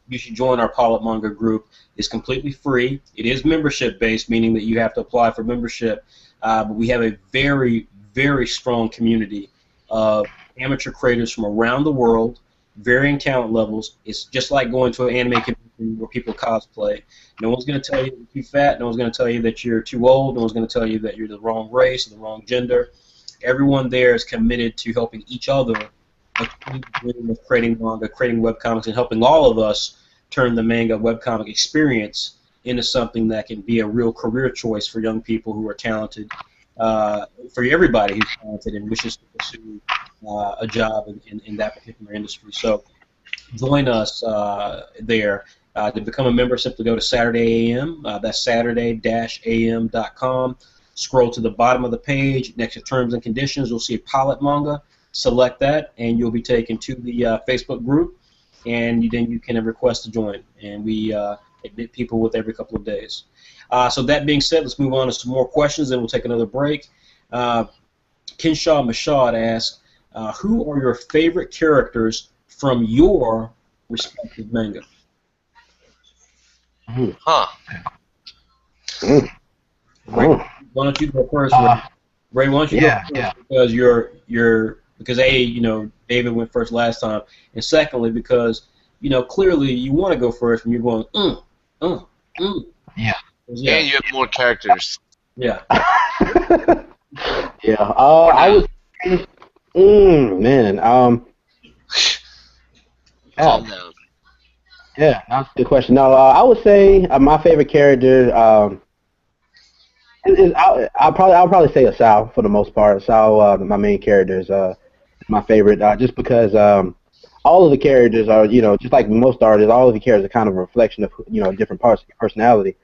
you should join our Pilot Manga group. It's completely free. It is membership-based, meaning that you have to apply for membership. But we have a very, very strong community of amateur creators from around the world, varying talent levels. It's just like going to an anime convention where people cosplay. No one's going to tell you that you're too fat. No one's going to tell you that you're too old. No one's going to tell you that you're the wrong race or the wrong gender. Everyone there is committed to helping each other achieve the dream of creating manga, creating webcomics, and helping all of us turn the manga webcomic experience into something that can be a real career choice for young people who are talented, for everybody who's talented and wishes to pursue a job in that particular industry. So join us there. To become a member, simply go to Saturday AM. That's Saturday-AM.com. Scroll to the bottom of the page. Next to Terms and Conditions, you'll see Pilot Manga. Select that, and you'll be taken to the Facebook group, and then you can request to join. And we admit people with every couple of days. So that being said, let's move on to some more questions, and we'll take another break. Kinshaw Mashad asks, who are your favorite characters from your respective manga? Huh. Ray, why don't you go first, Ray? Ray, why don't you go first? Because because David went first last time, and secondly, because clearly you want to go first, and you're going Yeah. Yeah, and you have more characters. Yeah. Yeah. I was. Man. Calm down. Yeah, that's a good question. No, I would say my favorite character. I'll probably say Asao for the most part. Asao, my main character, is my favorite, just because all of the characters are, just like most artists, all of the characters are kind of a reflection of different parts of your personality.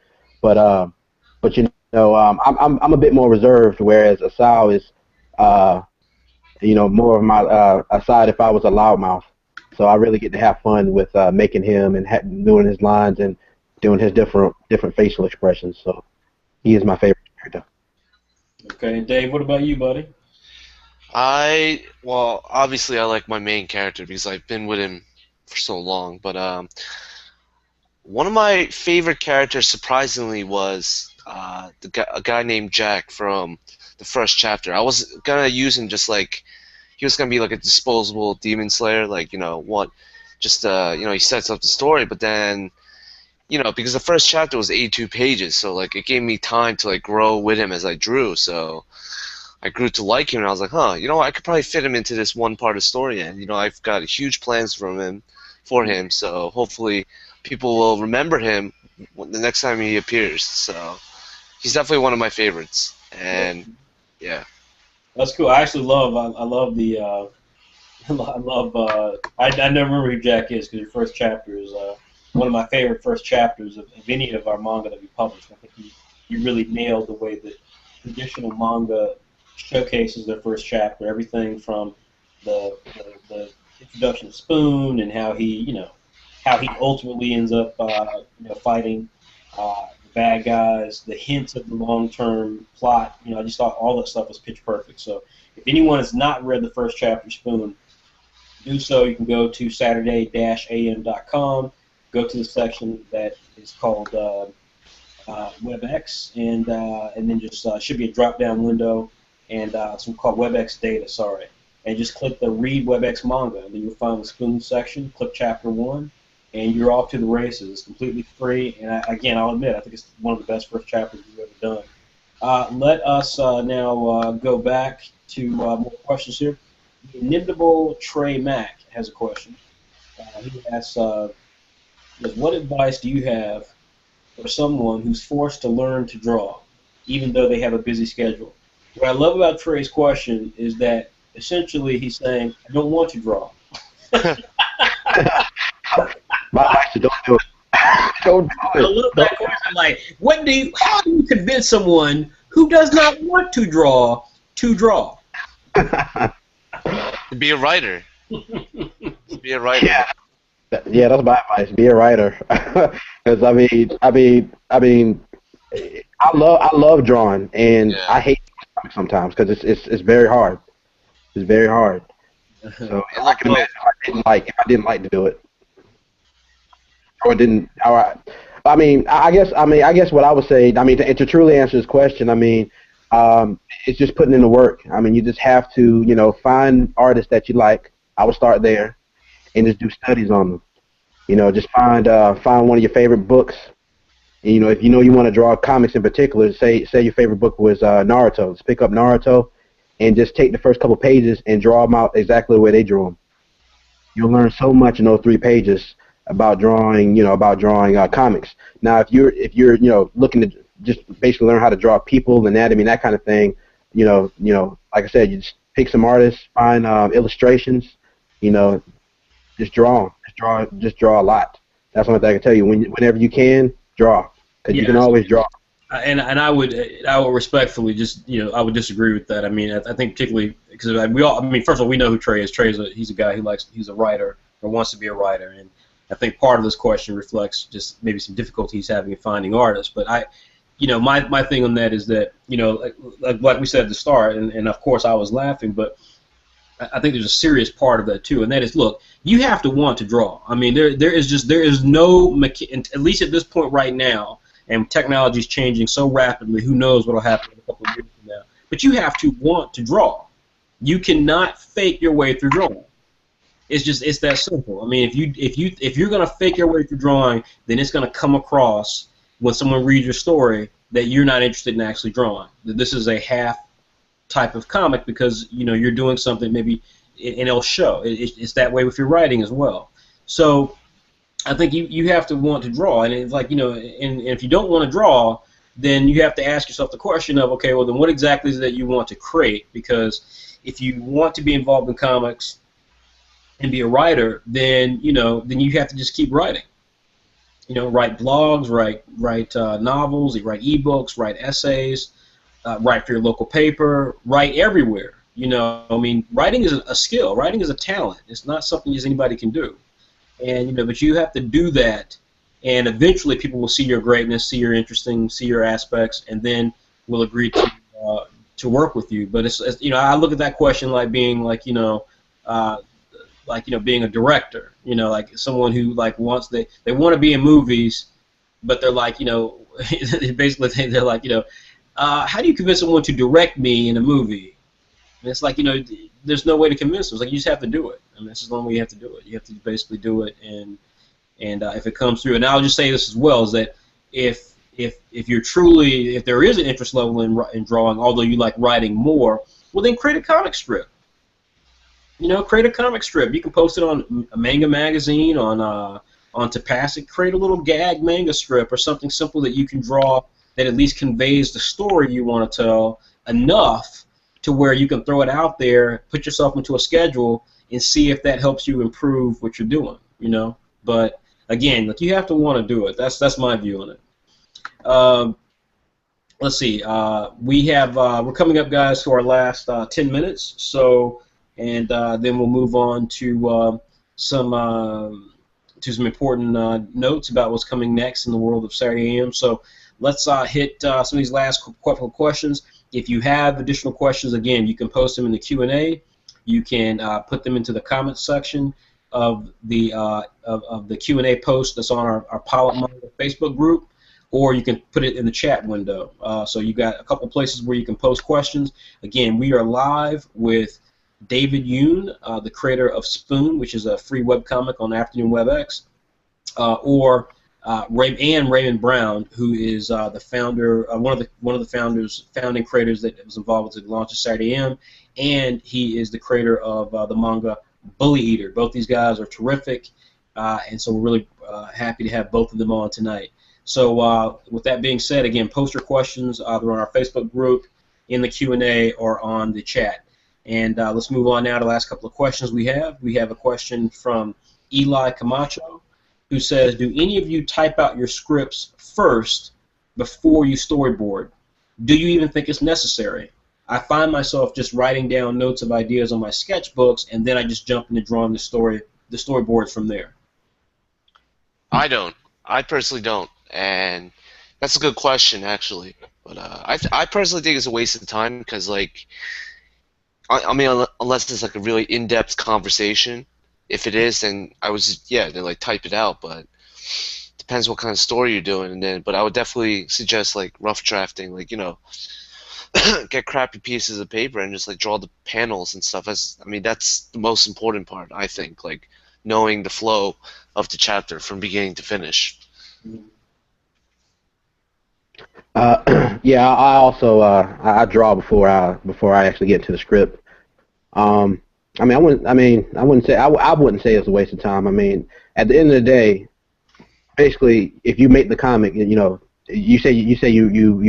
But I'm a bit more reserved, whereas Asao is more of my aside if I was a loudmouth. So I really get to have fun with making him and doing his lines and doing his different facial expressions. So he is my favorite character. Okay, Dave, what about you, buddy? Well, obviously I like my main character because I've been with him for so long, but one of my favorite characters, surprisingly, was a guy named Jack from the first chapter. I was gonna use him just like he was gonna be like a disposable demon slayer, like he sets up the story, but then because the first chapter was 82 pages, so like it gave me time to like grow with him as I drew. So I grew to like him, and I was like, huh, I could probably fit him into this one part of the story, and I've got huge plans for him. So hopefully, people will remember him the next time he appears. So he's definitely one of my favorites, and yeah. That's cool. I actually love. I love the. I love. I never remember who Jack is because your first chapter is one of my favorite first chapters of any of our manga that we published. I think you really nailed the way that traditional manga showcases their first chapter. Everything from the introduction of Spoon and how he ultimately ends up fighting the bad guys. The hints of the long-term plot. I just thought all that stuff was pitch perfect. So if anyone has not read the first chapter of Spoon, do so. You can go to Saturday-am.com, go to the section that is called WebX, and then just should be a drop-down window and some called WebX Data. Sorry, and just click the Read WebX Manga, and then you'll find the Spoon section. Click Chapter 1, and you're off to the races. It's completely free, and again, I'll admit, I think it's one of the best first chapters we've ever done. Let us now go back to more questions here. The inimitable Trey Mack has a question. He asks, what advice do you have for someone who's forced to learn to draw, even though they have a busy schedule? What I love about Trey's question is that essentially he's saying, I don't want to draw. My advice is don't do it. Don't do it. I love that question. Like, how do you convince someone who does not want to draw to draw? Be a writer. Be a writer. Yeah. Yeah, that's my advice. Be a writer, because I love drawing, and Yeah. I hate comics sometimes because it's very hard. It's very hard. So I can imagine if I didn't like to do it, or didn't. Or I guess what I would say. To truly answer this question, it's just putting in the work. You just have to find artists that you like. I would start there, and just do studies on them. Just find one of your favorite books. And, if you want to draw comics in particular, say your favorite book was Naruto. Just pick up Naruto, and just take the first couple pages and draw them out exactly the way they drew them. You'll learn so much in those 3 pages about drawing. Comics. Now, if you're looking to just basically learn how to draw people, anatomy, that kind of thing, like I said, you just pick some artists, find illustrations, just draw. Just draw a lot. That's one thing I can tell you. Whenever you can, draw, because you can always draw. And I would respectfully I would disagree with that. I think particularly because first of all, we know who Trey is. He's a guy he's a writer or wants to be a writer, and I think part of this question reflects just maybe some difficulty he's having in finding artists. But my thing on that is that like we said at the start, and of course I was laughing, but I think there's a serious part of that too, and that is, look, you have to want to draw. There is no, at least at this point right now, and technology is changing so rapidly. Who knows what will happen in a couple of years from now? But you have to want to draw. You cannot fake your way through drawing. It's that simple. If you're gonna fake your way through drawing, then it's gonna come across when someone reads your story that you're not interested in actually drawing. That this is a half type of comic because you're doing something maybe, and it'll show. It's that way with your writing as well. So I think you have to want to draw, and it's like and if you don't want to draw, then you have to ask yourself the question of, okay, well then what exactly is it that you want to create? Because if you want to be involved in comics and be a writer, then then you have to just keep writing. Write blogs, write novels, write ebooks, write essays. Write for your local paper, write everywhere. Writing is a skill. Writing is a talent. It's not something just anybody can do. And but you have to do that, and eventually people will see your greatness, see your interesting, see your aspects, and then will agree work with you. But it's I look at that question like being like being a director. Like someone who like wants they want to be in movies, but they're like basically they're like how do you convince someone to direct me in a movie? And it's like there's no way to convince them. It's like you just have to do it. I mean, this is the only way you have to do it. You have to basically do it, and if it comes through. And I'll just say this as well: is that if there is an interest level in drawing, although you like writing more, well then create a comic strip. Create a comic strip. You can post it on a manga magazine, on Tapastic. Create a little gag manga strip or something simple that you can draw that at least conveys the story you want to tell enough to where you can throw it out there, put yourself into a schedule, and see if that helps you improve what you're doing. But again, like you have to want to do it. That's my view on it. Let's see. We're coming up, guys, to our last 10 minutes. So. And then we'll move on to some important notes about what's coming next in the world of Saturday AM. So let's hit some of these last couple questions. If you have additional questions, again, you can post them in the Q&A. You can put them into the comments section of the Q&A post that's on our Pilot Manga Facebook group, or you can put it in the chat window. So you got a couple places where you can post questions. Again, we are live with David Yoon, the creator of Spoon, which is a free webcomic on Afternoon WebX, or Raymond Brown, who is the founder, one of the founding creators that was involved with the launch of Saturday AM, and he is the creator of the manga Bully Eater. Both these guys are terrific, and so we're really happy to have both of them on tonight. So with that being said, again, post your questions either on our Facebook group, in the Q&A, or on the chat. And let's move on now to the last couple of questions we have. We have a question from Eli Camacho, who says, do any of you type out your scripts first before you storyboard? Do you even think it's necessary? I find myself just writing down notes of ideas on my sketchbooks, and then I just jump into drawing the storyboards from there. I don't. I personally don't. And that's a good question, actually. But I personally think it's a waste of time because, like, I mean, unless it's like a really in-depth conversation. If it is, then then like type it out. But depends what kind of story you're doing, and then. But I would definitely suggest like rough drafting, like get crappy pieces of paper and just like draw the panels and stuff. I mean, that's the most important part, I think. Like knowing the flow of the chapter from beginning to finish. Yeah, I also I draw before I actually get into the script. I wouldn't say it's a waste of time. I mean, at the end of the day, basically, if you make the comic, you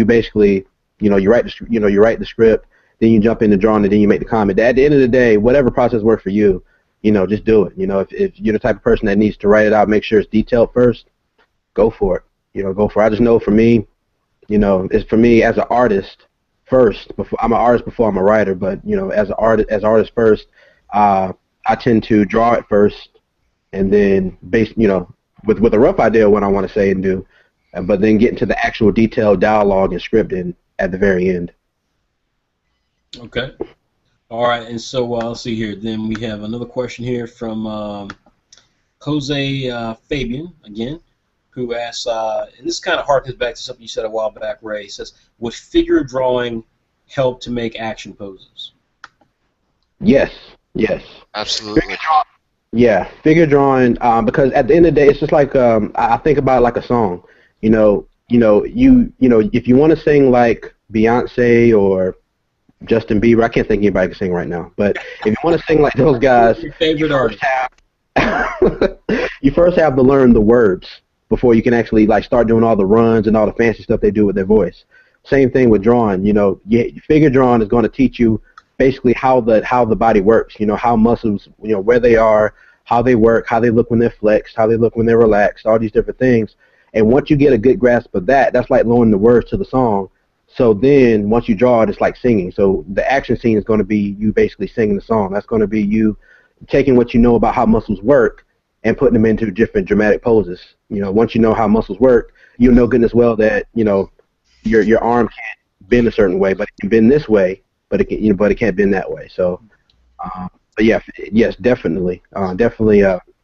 basically, you write the script, then you jump into drawing, and then you make the comic. At the end of the day, whatever process works for you, just do it. If you're the type of person that needs to write it out, make sure it's detailed first, go for it. Go for it. I just know for me, it's for me as an artist first. I'm an artist before I'm a writer, but as artist first, I tend to draw it first, and then with a rough idea of what I want to say and do, but then get into the actual detailed dialogue and scripting at the very end. Okay. All right, and so let's see here. Then we have another question here from Jose Fabian again, who asks, and this kind of harkens back to something you said a while back, Ray. He says, would figure drawing help to make action poses? Yes. Absolutely. Figure drawing, because at the end of the day, it's just like I think about it like a song. If you want to sing like Beyonce or Justin Bieber, I can't think of anybody can sing right now, but if you want to sing like those guys, your favorite artist? You first have to learn the words before you can actually like start doing all the runs and all the fancy stuff they do with their voice. Same thing with drawing. Figure drawing is going to teach you basically how the body works. How muscles, where they are, how they work, how they look when they're flexed, how they look when they're relaxed, all these different things. And once you get a good grasp of that, that's like learning the words to the song. So then once you draw it, it's like singing. So the action scene is going to be you basically singing the song. That's going to be you taking what you know about how muscles work and putting them into different dramatic poses. Once you know how muscles work, you'll know goodness well that your arm can't bend a certain way, but it can bend this way, but it can, but it can't bend that way. So, but yeah, yes, definitely,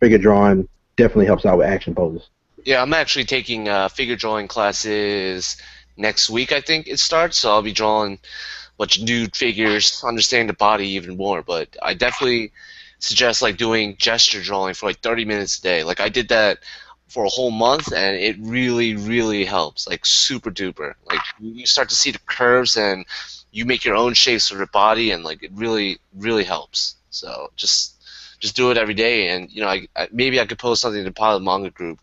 figure drawing definitely helps out with action poses. Yeah, I'm actually taking figure drawing classes next week. I think it starts, so I'll be drawing a bunch of nude figures, understanding the body even more. But I definitely suggest like doing gesture drawing for like 30 minutes a day. Like I did that for a whole month, and it really, really helps. Like super duper. Like you start to see the curves, and you make your own shapes for the body, and like it really, really helps. So just do it every day, and maybe I could post something in the Pilot Manga group.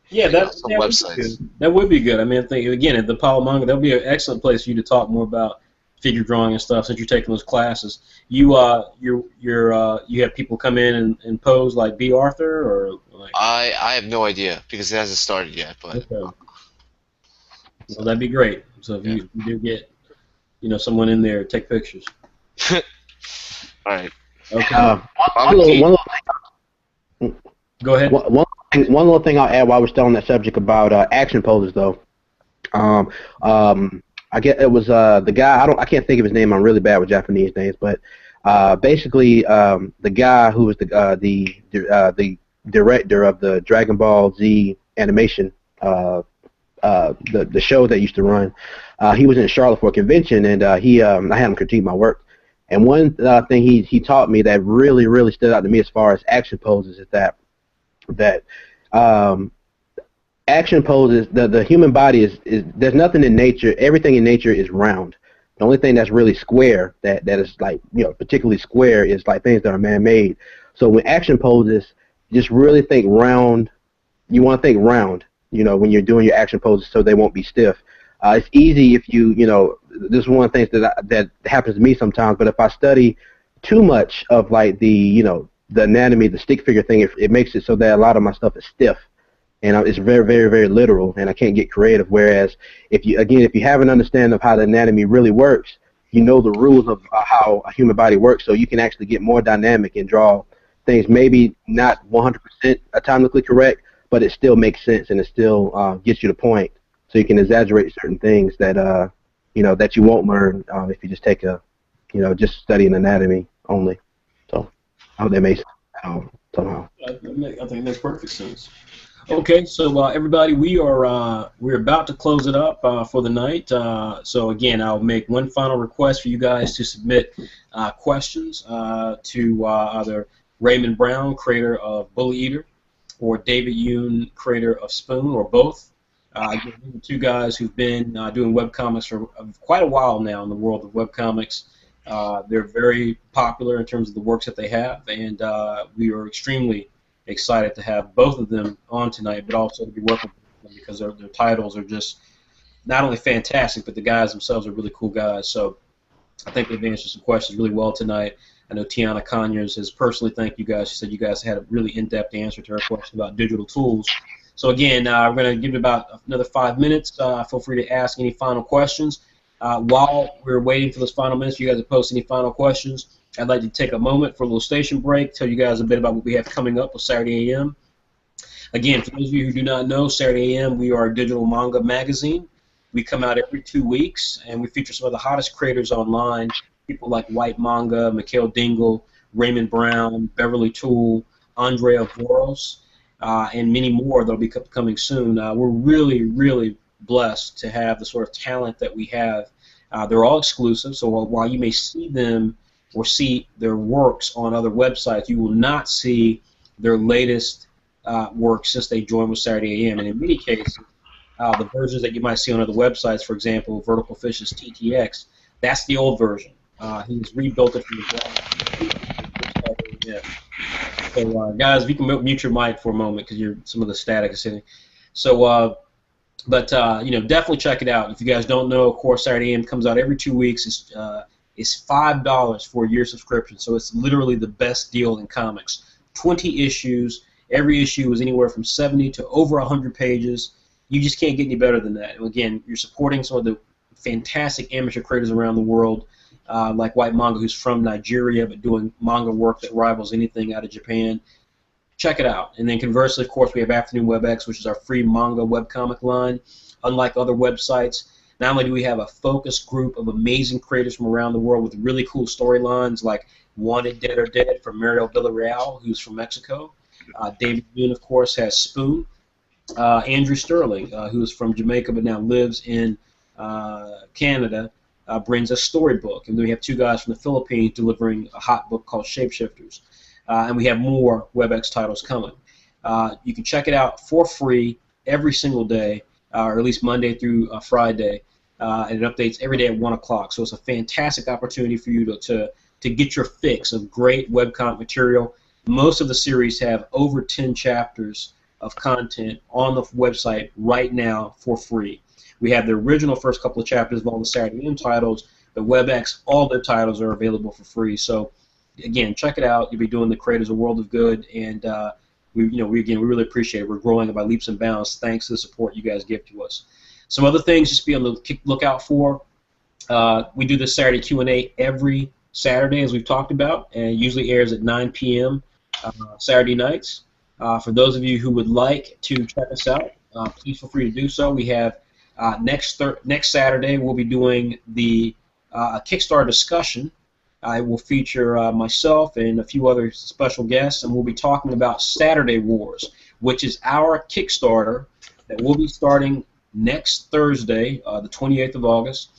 Yeah, Some that would be websites. good. That would be good. I mean, I think again at the Apollo Manga, that would be an excellent place for you to talk more about figure drawing and stuff since you're taking those classes. You you have people come in and pose like B. Arthur or like. I have no idea because it hasn't started yet, but Okay. Well, that'd be great. So if yeah. you do get someone in there, take pictures. All right. Okay. One little thing. Go ahead. One little thing I'll add while we're still on that subject about action poses, though. I get it was the guy. I can't think of his name. I'm really bad with Japanese names, but basically the guy who was the director of the Dragon Ball Z animation, the show that used to run. He was in Charlotte for a convention, and I had him critique my work. And one thing he taught me that really, really stood out to me as far as action poses is that action poses, the human body is there's nothing in nature. Everything in nature is round. The only thing that's really square that is like particularly square is like things that are man-made. So when action poses, just really think round. You want to think round. When you're doing your action poses, so they won't be stiff. It's easy if this is one of the things that happens to me sometimes. But if I study too much of like the anatomy, the stick figure thing, it makes it so that a lot of my stuff is stiff, and it's very, very, very literal, and I can't get creative. Whereas if you have an understanding of how the anatomy really works, you know the rules of how a human body works, so you can actually get more dynamic and draw things maybe not 100% atomically correct, but it still makes sense and it still gets you the point. So you can exaggerate certain things that that you won't learn if you just take just study an anatomy only. So I hope that makes sense somehow. I think it makes perfect sense. Okay, so everybody, we're about to close it up for the night. So again, I'll make one final request for you guys to submit questions to either Raymond Brown, creator of Bully Eater, or David Yoon, creator of Spoon, or both. Again, these are two guys who've been doing webcomics for quite a while now in the world of webcomics. They're very popular in terms of the works that they have, and we are extremely excited to have both of them on tonight, but also to be working with them because their titles are just not only fantastic, but the guys themselves are really cool guys. So I think they've answered some questions really well tonight. I know Tiana Conyers has personally thanked you guys. She said you guys had a really in-depth answer to her question about digital tools. So again, we're going to give it about another 5 minutes. Feel free to ask any final questions. While we're waiting for those final minutes, you guys to post any final questions. I'd like to take a moment for a little station break, tell you guys a bit about what we have coming up with Saturday AM. Again, for those of you who do not know, Saturday AM, we are a digital manga magazine. We come out every 2 weeks, and we feature some of the hottest creators online, people like White Manga, Mikhail Dingle, Raymond Brown, Beverly Toole, Andrea Voros, and many more that will be coming soon. We're really, really blessed to have the sort of talent that we have. They're all exclusive, so while you may see them or see their works on other websites, you will not see their latest work since they joined with Saturday AM. And in many cases, the versions that you might see on other websites, for example, Vertical Fish's TTX, that's the old version. He's rebuilt it from the ground. Yeah. So, guys, if you can mute your mic for a moment because some of the static is hitting. So, definitely check it out. If you guys don't know, of course, Saturday AM comes out every 2 weeks. It's $5 for a year subscription, so it's literally the best deal in comics. 20 issues. Every issue is anywhere from 70 to over 100 pages. You just can't get any better than that. And again, you're supporting some of the fantastic amateur creators around the world, like White Manga, who's from Nigeria but doing manga work that rivals anything out of Japan. Check it out. And then conversely, of course, we have Afternoon WebX, which is our free manga webcomic line. Unlike other websites, Not only do we have a focused group of amazing creators from around the world with really cool storylines like Wanted, Dead or Dead from Mariel Villarreal, who's from Mexico. David Yoon, of course, has Spoon. Andrew Sterling, who is from Jamaica but now lives in Canada, brings a storybook. And then we have two guys from the Philippines delivering a hot book called Shapeshifters. And we have more WebEx titles coming. You can check it out for free every single day, or at least Monday through Friday. And it updates every day at 1 o'clock. So it's a fantastic opportunity for you to get your fix of great webcomic material. Most of the series have over 10 chapters of content on the website right now for free. We have the original first couple of chapters of all the Saturday AM titles, but WebEx, all their titles are available for free. So again, check it out. You'll be doing the creators a world of good, and we really appreciate it. We're growing by leaps and bounds thanks to the support you guys give to us. Some other things just be on the lookout for. We do this Saturday Q&A every Saturday, as we've talked about, and it usually airs at 9 p.m. Saturday nights. For those of you who would like to check us out, please feel free to do so. We have next Saturday we'll be doing the Kickstarter discussion. I will feature myself and a few other special guests, and we'll be talking about Saturday Wars, which is our Kickstarter that will be starting next Thursday, the 28th of August.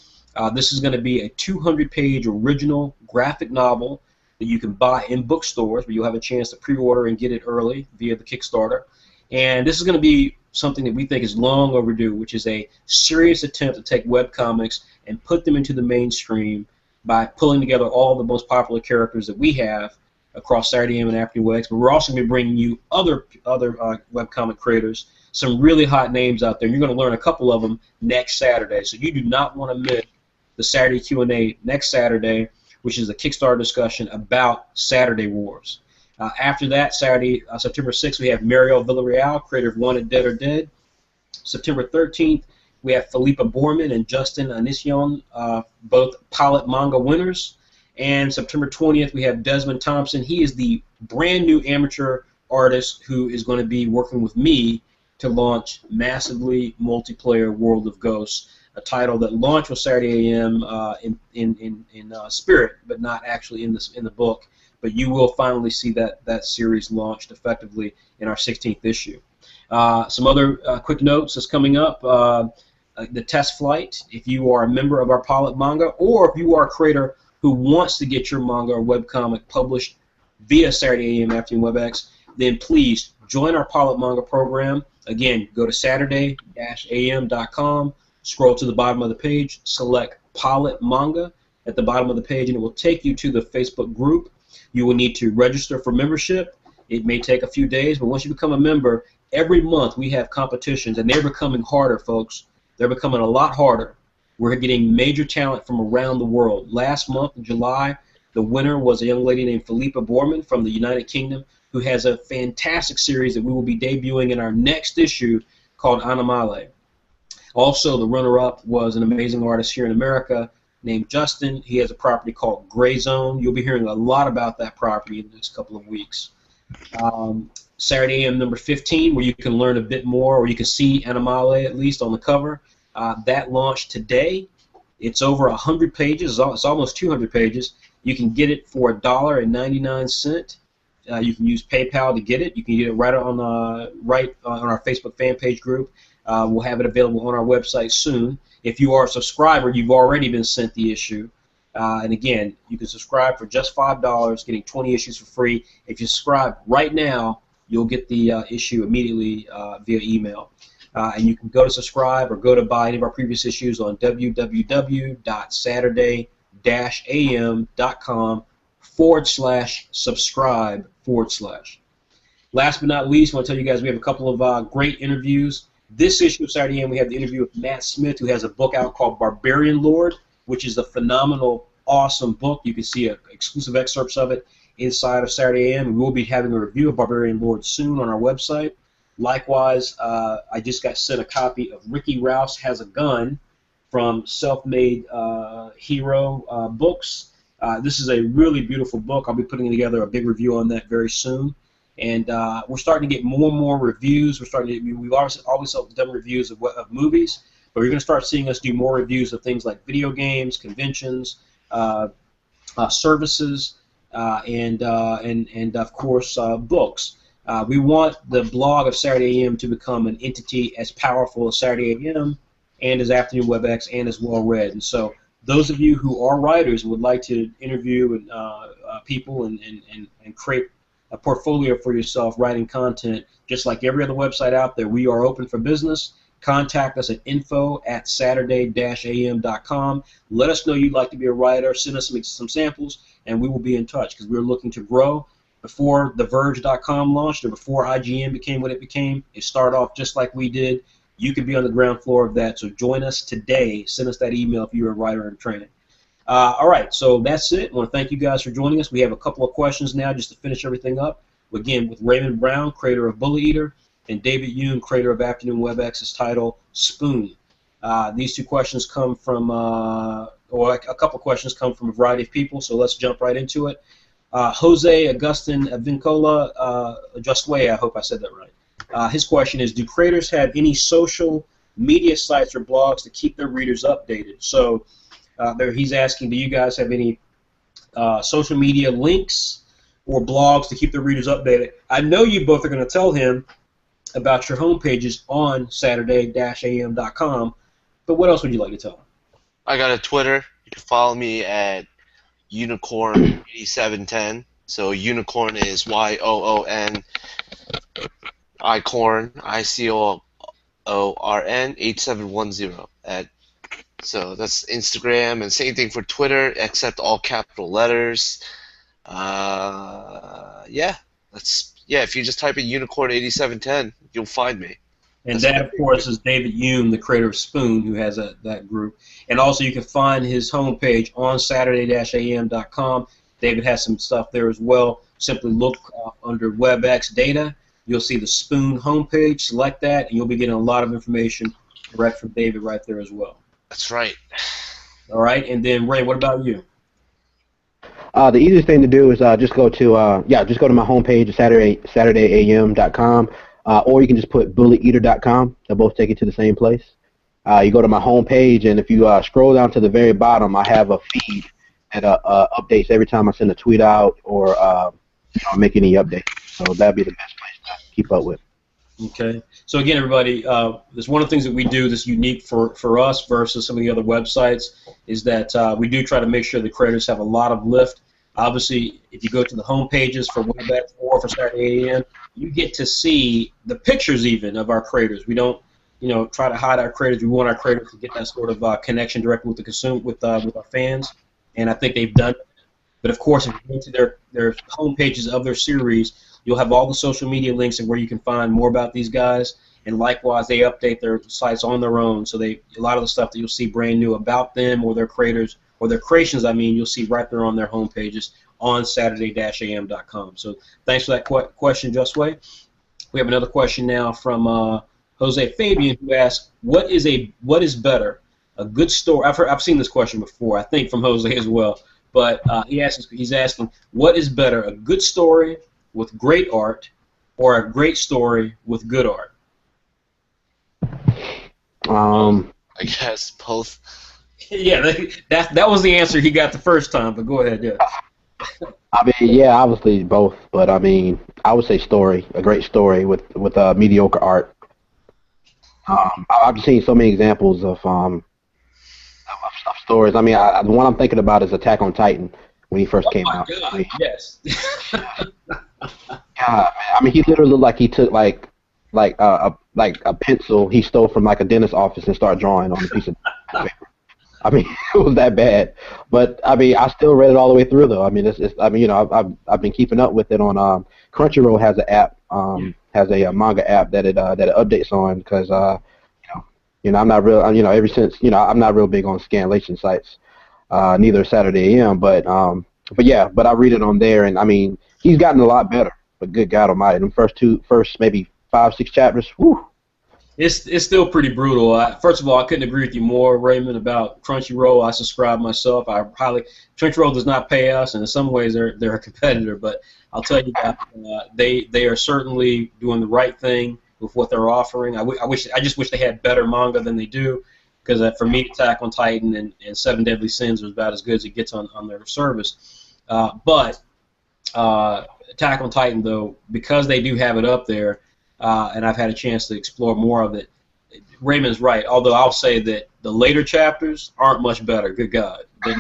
This is going to be a 200-page original graphic novel that you can buy in bookstores, but you'll have a chance to pre-order and get it early via the Kickstarter. And this is going to be something that we think is long overdue, which is a serious attempt to take webcomics and put them into the mainstream by pulling together all the most popular characters that we have across Saturday AM and Afternoon WebEx. But we're also going to be bringing you other webcomic creators, some really hot names out there. You're going to learn a couple of them next Saturday, so you do not want to miss the Saturday Q&A next Saturday, which is a Kickstarter discussion about Saturday Wars. After that, Saturday, September 6th, we have Mariel Villarreal, creator of Wanted, Dead or Dead. September 13th, we have Philippa Borman and Justin Anision, both pilot manga winners. And September 20th, we have Desmond Thompson. He is the brand new amateur artist who is going to be working with me to launch massively multiplayer World of Ghosts, a title that launched with Saturday AM in spirit, but not actually in the book. But you will finally see that series launched effectively in our 16th issue. Some other quick notes that's coming up. The test flight, if you are a member of our pilot manga, or if you are a creator who wants to get your manga or webcomic published via Saturday AM Afternoon WebEx, then please join our pilot manga program. Again, go to saturday-am.com, scroll to the bottom of the page, select pilot manga at the bottom of the page, and it will take you to the Facebook group. You will need to register for membership. It may take a few days, but once you become a member, every month we have competitions, and they're becoming harder, folks. They're becoming a lot harder. We're getting major talent from around the world. Last month, in July, the winner was a young lady named Philippa Borman from the United Kingdom, who has a fantastic series that we will be debuting in our next issue called Animale. Also, the runner-up was an amazing artist here in America named Justin. He has a property called Gray Zone. You'll be hearing a lot about that property in the next couple of weeks. Saturday AM number 15, where you can learn a bit more, or you can see Animale at least on the cover. That launched today. It's over 100 pages. It's almost 200 pages. You can get it for $1.99. You can use PayPal to get it. You can get it right on our Facebook fan page group. We'll have it available on our website soon. If you are a subscriber, you've already been sent the issue. And again, you can subscribe for just $5, getting 20 issues for free. If you subscribe right now, you'll get the issue immediately via email. And you can go to subscribe or go to buy any of our previous issues on www.saturday-am.com/subscribe/. Last but not least, I want to tell you guys we have a couple of great interviews. This issue of Saturday AM, we have the interview with Matt Smith, who has a book out called Barbarian Lord, which is a phenomenal, awesome book. You can see exclusive excerpts of it inside of Saturday AM. We will be having a review of Barbarian Lord soon on our website. Likewise, I just got sent a copy of Ricky Rouse Has a Gun from Self-Made Hero Books. This is a really beautiful book. I'll be putting together a big review on that very soon. And we're starting to get more and more reviews. We've always done reviews of movies, but you're going to start seeing us do more reviews of things like video games, conventions, services, and of course books. We want the blog of Saturday AM to become an entity as powerful as Saturday AM and as Afternoon WebEx and as well read. And so those of you who are writers and would like to interview people and create a portfolio for yourself writing content, just like every other website out there, we are open for business. Contact us at info@saturday-am.com. Let us know you'd like to be a writer. Send us some samples, and we will be in touch because we're looking to grow. Before TheVerge.com launched, or before IGN became what it became, it started off just like we did. You could be on the ground floor of that, so join us today. Send us that email if you're a writer in training. All right, so that's it. I want to thank you guys for joining us. We have a couple of questions now just to finish everything up. Again, with Raymond Brown, creator of Bullet Eater, and David Yoon, creator of Afternoon WebEx's title, Spoon. These two questions come from, or a couple of questions come from a variety of people, so let's jump right into it. Jose Agustin Vincola Justway, I hope I said that right. His question is, do creators have any social media sites or blogs to keep their readers updated? So he's asking, do you guys have any social media links or blogs to keep their readers updated? I know you both are going to tell him about your home pages on Saturday-am.com, but what else would you like to tell him? I got a Twitter. You can follow me at Yoonicorn8710. So Yoonicorn is YOON, Icorn, ICOORN 8710. So that's Instagram, and same thing for Twitter, except all capital letters. Yeah, if you just type in Yoonicorn8710, you'll find me. And that, of course, is David Yoon, the creator of Spoon, who has that group. And also, you can find his homepage on Saturday-am.com. David has some stuff there as well. Simply look under WebEx Data. You'll see the Spoon homepage. Select that, and you'll be getting a lot of information direct from David right there as well. That's right. All right, and then Ray, what about you? The easiest thing to do is just go to my homepage at Saturday-am.com. Or you can just put bulleteater.com. They'll both take you to the same place. You go to my home page, and if you scroll down to the very bottom, I have a feed that updates every time I send a tweet out or make any updates. So that'd be the best place to keep up with. Okay. So again, everybody, there's one of the things that we do that's unique for us versus some of the other websites is that we do try to make sure the creators have a lot of lift. Obviously, if you go to the home pages for WebEx or for Saturday AM, you get to see the pictures even of our creators. We don't, try to hide our creators. We want our creators to get that sort of connection directly with the with our fans, and I think they've done it. But of course, if you go to their home pages of their series, you'll have all the social media links and where you can find more about these guys. And likewise, they update their sites on their own. So a lot of the stuff that you'll see brand new about them or their creators or their creations, you'll see right there on their home pages on Saturday-am.com. So thanks for that question, Justway. We have another question now from Jose Fabian, who asks, "What is better, a good story?" I've seen this question before, I think from Jose as well. But he's asking, what is better, a good story with great art or a great story with good art? I guess both. Yeah, that was the answer he got the first time, but go ahead, yeah. Obviously both, but I would say story, a great story with mediocre art. I've seen so many examples of stories. The one I'm thinking about is Attack on Titan when he first came out. God, yes. God, man. He literally looked like he took like a pencil he stole from like a dentist's office and started drawing on a piece of paper. It was that bad. But I still read it all the way through though. I've been keeping up with it on Crunchyroll has an app, has a manga app that it updates on because I'm not real. Ever since I'm not real big on scanlation sites. Neither Saturday AM, but I read it on there, and he's gotten a lot better. But good God Almighty, the first maybe 5-6 chapters, whew. It's still pretty brutal. First of all, I couldn't agree with you more, Raymond, about Crunchyroll. I subscribe myself. Crunchyroll does not pay us, and in some ways they're a competitor. But I'll tell you that they are certainly doing the right thing with what they're offering. I just wish they had better manga than they do. because for me, Attack on Titan and Seven Deadly Sins was about as good as it gets on their service. But Attack on Titan, though, because they do have it up there, and I've had a chance to explore more of it, Raymond's right. Although I'll say that the later chapters aren't much better. Good God. But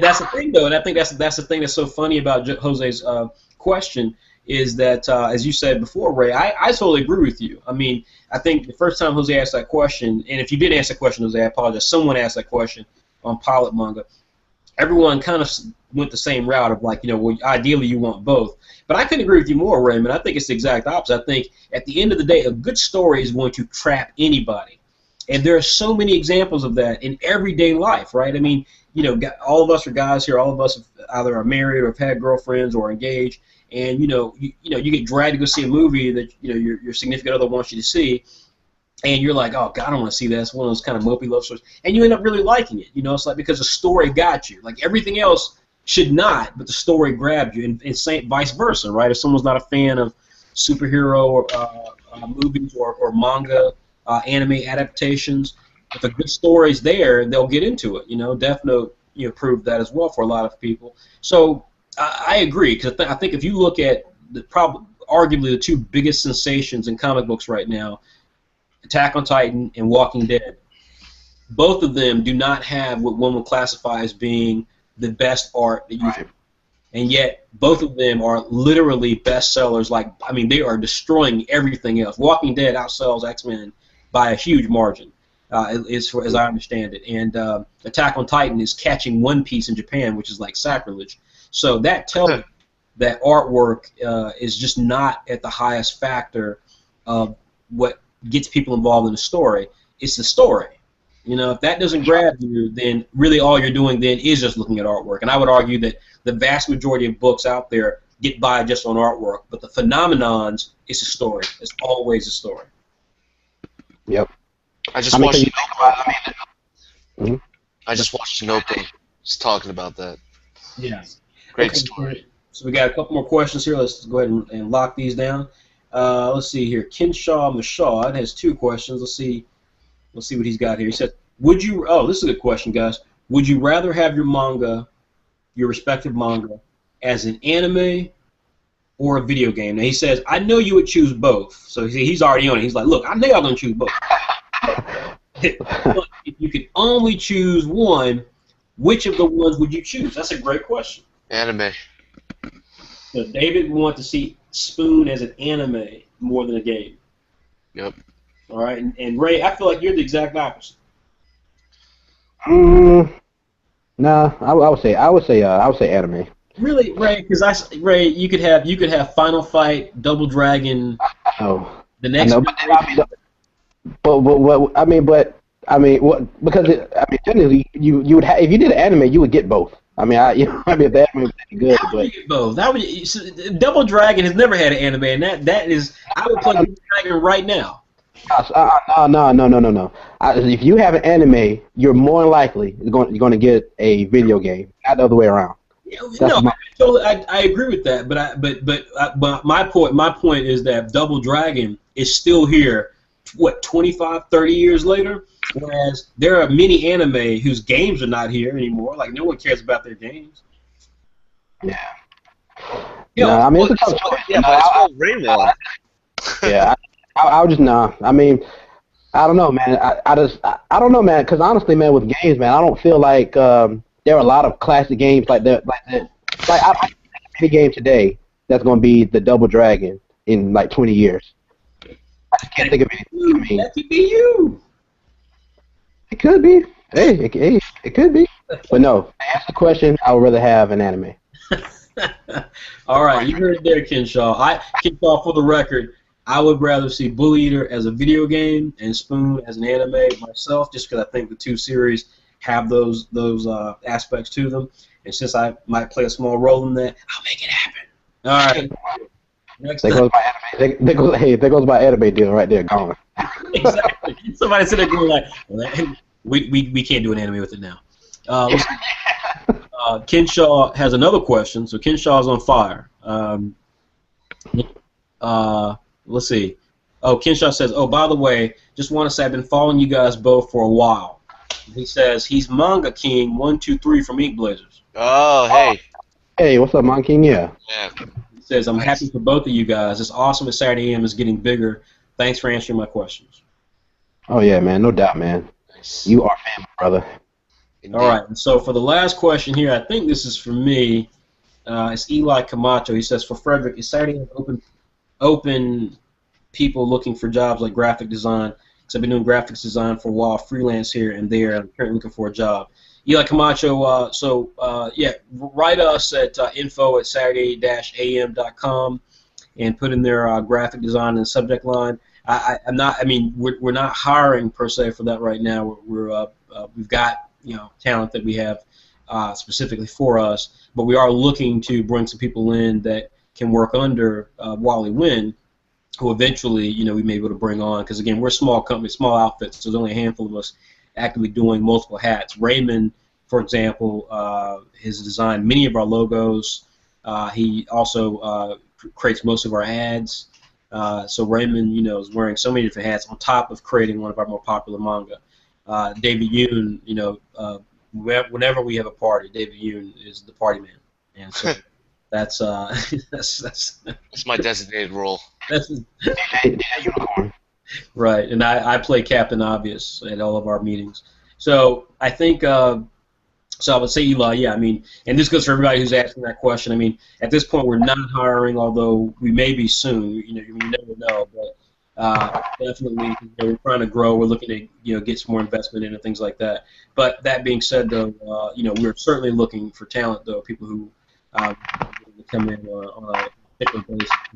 that's the thing, though, and I think that's the thing that's so funny about Jose's question is that, as you said before, Ray, I totally agree with you. I mean, I think the first time Jose asked that question, and if you did answer that question, Jose, I apologize. Someone asked that question on Pilot Manga. Everyone kind of went the same route of like, well, ideally you want both. But I couldn't agree with you more, Raymond. I think it's the exact opposite. I think at the end of the day, a good story is going to trap anybody. And there are so many examples of that in everyday life, right? I mean, all of us are guys here. All of us either are married or have had girlfriends or engaged. And, you get dragged to go see a movie that, your significant other wants you to see. And you're like, oh, God, I don't want to see that. It's one of those kind of mopey love stories. And you end up really liking it. It's like because the story got you. Like everything else should not, but the story grabbed you. And vice versa, right? If someone's not a fan of superhero movies or manga, anime adaptations, if a good story's there, they'll get into it. Death Note proved that as well for a lot of people. So I agree, because I think if you look at arguably the two biggest sensations in comic books right now, Attack on Titan and Walking Dead, both of them do not have what one would classify as being the best art that you can. And yet both of them are literally bestsellers. They are destroying everything else. Walking Dead outsells X-Men by a huge margin, as I understand it. And Attack on Titan is catching One Piece in Japan, which is like sacrilege. So that tells me that artwork is just not at the highest factor of what gets people involved in the story. It's the story. If that doesn't grab you, then really all you're doing then is just looking at artwork. And I would argue that the vast majority of books out there get by just on artwork, but the phenomenons, it's a story. It's always a story. Yep. I just watched Yoonicorn just talking about that. Yeah. Great story. So we got a couple more questions here. Let's go ahead and lock these down. Let's see here. Kinshaw Mashad has two questions. Let's see what he's got here. He said, this is a good question, guys. Would you rather have your respective manga, as an anime or a video game? Now he says, I know you would choose both. So he's already on it. He's like, look, I know y'all going to choose both. But if you could only choose one, which of the ones would you choose? That's a great question. Anime. So David would want to see Spoon as an anime more than a game. Yep. All right, and Ray, I feel like you're the exact opposite. No, I would say anime. Really, Ray? Because Ray, you could have Final Fight, Double Dragon. Oh, the next. Technically, you would have, if you did an anime, you would get both. If the anime was good, but both. Double Dragon has never had an anime, and that is, I would play Double Dragon right now. No. If you have an anime, you're more likely you're going to get a video game, not the other way around. I agree with that, but my point is that Double Dragon is still here. What, 25, 30 years later? Whereas there are many anime whose games are not here anymore. Like, no one cares about their games. Yeah. It's a tough choice. Yeah, but it's called Raymond. Yeah, I would just I don't know, man. I don't know, man. Because honestly, man, with games, man, I don't feel like there are a lot of classic games like that. Like I don't any game today that's going to be the Double Dragon in like 20 years. I just can't think of anything. That could be you. It could be. Hey, it could be. But no, to answer the question, I would rather have an anime. All right, you heard it there, Kinshaw. Kinshaw, for the record, I would rather see Bull Eater as a video game and Spoon as an anime myself, just because I think the two series have those aspects to them. And since I might play a small role in that, I'll make it happen. All right. Next there goes my anime deal right there, gone. Exactly. Somebody said they're going like, we can't do an anime with it now. Kinshaw has another question. So Kinshaw's on fire. Let's see. Oh, Kenshaw says, oh, by the way, just want to say I've been following you guys both for a while. He says he's Manga King 123 from Ink Blazers. Oh, hey. Hey, what's up, Monkey? Yeah. Yeah. He says, I'm happy Nice. for both of you guys. It's awesome that Saturday AM is getting bigger. Thanks for answering my questions. Oh yeah, man. No doubt, man. Nice. You are family, brother. Indeed. All right, and so for the last question here, I think this is for me. It's Eli Camacho. He says, for Frederick, is Saturday AM open people looking for jobs like graphic design? Because I've been doing graphics design for a while, freelance here and there. I'm currently looking for a job. Eli Camacho, yeah, write us at info@saturday-am.com and put in their graphic design in the subject line. I'm not. I mean, we're not hiring per se for that right now. We've got talent that we have specifically for us, but we are looking to bring some people in that can work under Wally Wynn, who eventually we may be able to bring on. Because again, we're a small company, small outfit, so there's only a handful of us actively doing multiple hats. Raymond, for example, has designed many of our logos. He also creates most of our ads. So Raymond, is wearing so many different hats on top of creating one of our more popular manga. David Yoon, whenever we have a party, David Yoon is the party man, and so that's That's my designated role. that's Hey, Yoonicorn. right. And I play Captain Obvious at all of our meetings. So I think. So I would say, Eli, yeah, I mean, and this goes for everybody who's asking that question. I mean, at this point, we're not hiring, although we may be soon. You never know. But definitely, we're trying to grow. We're looking to, get some more investment in and things like that. But that being said, though, we're certainly looking for talent, though, people who come in on a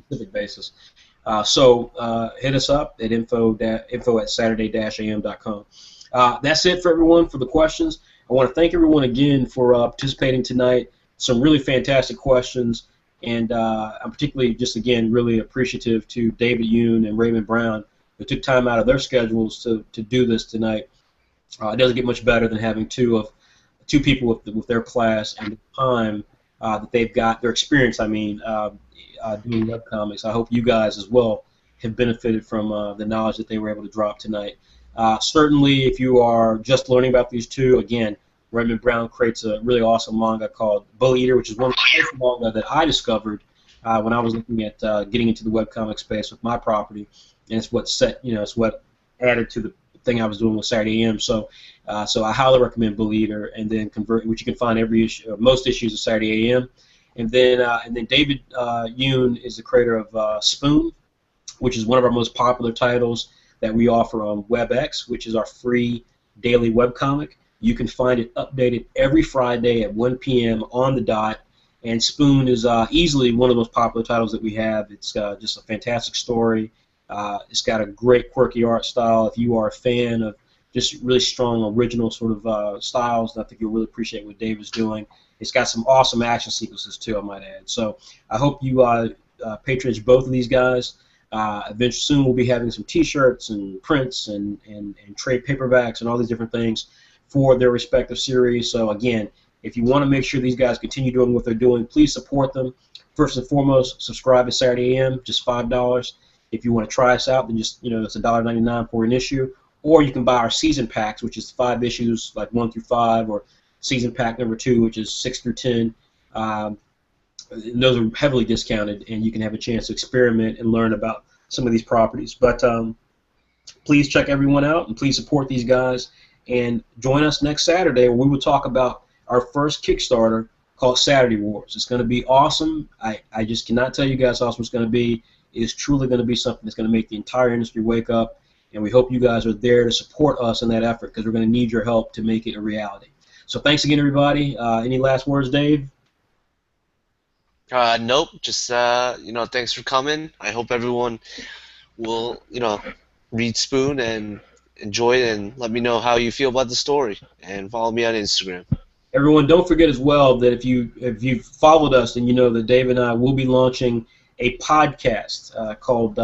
specific basis. So hit us up at info@saturday-am.com. That's it for everyone for the questions. I want to thank everyone again for participating tonight. Some really fantastic questions, and I'm particularly just again really appreciative to David Yoon and Raymond Brown who took time out of their schedules to do this tonight. It doesn't get much better than having two people with their class and the time that they've got, their experience. I mean, doing webcomics. I hope you guys as well have benefited from the knowledge that they were able to drop tonight. Certainly, if you are just learning about these two, again, Raymond Brown creates a really awesome manga called Bully Eater, which is one of the first manga that I discovered when I was looking at getting into the webcomic space with my property, and it's what it's what added to the thing I was doing with Saturday AM. So I highly recommend Bully Eater, and then which you can find every issue, most issues of Saturday AM, and then David Yoon is the creator of Spoon, which is one of our most popular titles that we offer on WebX, which is our free daily webcomic. You can find it updated every Friday at 1 p.m. on the dot, and Spoon is easily one of the most popular titles that we have. It's just a fantastic story. It's got a great quirky art style. If you are a fan of just really strong, original sort of styles, I think you'll really appreciate what Dave is doing. It's got some awesome action sequences, too, I might add. So I hope you patronage both of these guys. Eventually, soon we'll be having some T-shirts and prints and trade paperbacks and all these different things for their respective series. So again, if you want to make sure these guys continue doing what they're doing, please support them. First and foremost, subscribe to Saturday AM, just $5. If you want to try us out, then just it's $1.99 for an issue. Or you can buy our season packs, which is 5 issues, like 1 through 5, or season pack number 2, which is 6 through 10. Those are heavily discounted, and you can have a chance to experiment and learn about some of these properties. But please check everyone out, and please support these guys, and join us next Saturday where we will talk about our first Kickstarter called Saturday Wars. It's going to be awesome. I just cannot tell you guys how awesome it's going to be. It is truly going to be something that's going to make the entire industry wake up, and we hope you guys are there to support us in that effort because we're going to need your help to make it a reality. So thanks again, everybody. Any last words, Dave? Nope. Just thanks for coming. I hope everyone will read Spoon and enjoy it, and let me know how you feel about the story. And follow me on Instagram. Everyone, don't forget as well that if you've followed us, then you know that Dave and I will be launching a podcast called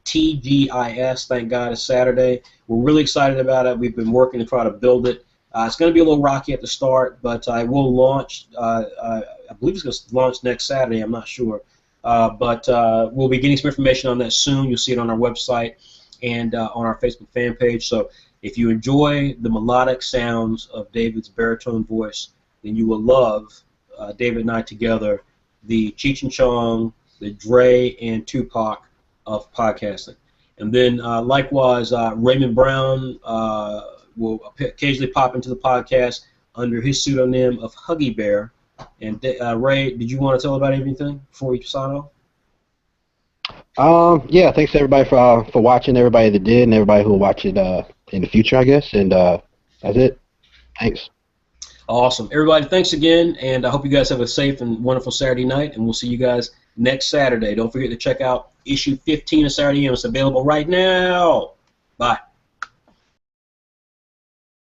TGIS. Thank God it's Saturday. We're really excited about it. We've been working to try to build it. It's going to be a little rocky at the start, but I will launch. I believe it's going to launch next Saturday. I'm not sure, But we'll be getting some information on that soon. You'll see it on our website and on our Facebook fan page. So if you enjoy the melodic sounds of David's baritone voice, then you will love David and I together, the Cheech and Chong, the Dre and Tupac of podcasting. And then likewise, Raymond Brown will occasionally pop into the podcast under his pseudonym of Huggy Bear. And Ray, did you want to tell about anything before we sign off? Yeah, thanks to everybody for watching, everybody that did, and everybody who will watch it in the future, I guess. And that's it. Thanks. Awesome. Everybody, thanks again, and I hope you guys have a safe and wonderful Saturday night, and we'll see you guys next Saturday. Don't forget to check out issue 15 of Saturday AM. It's available right now. Bye.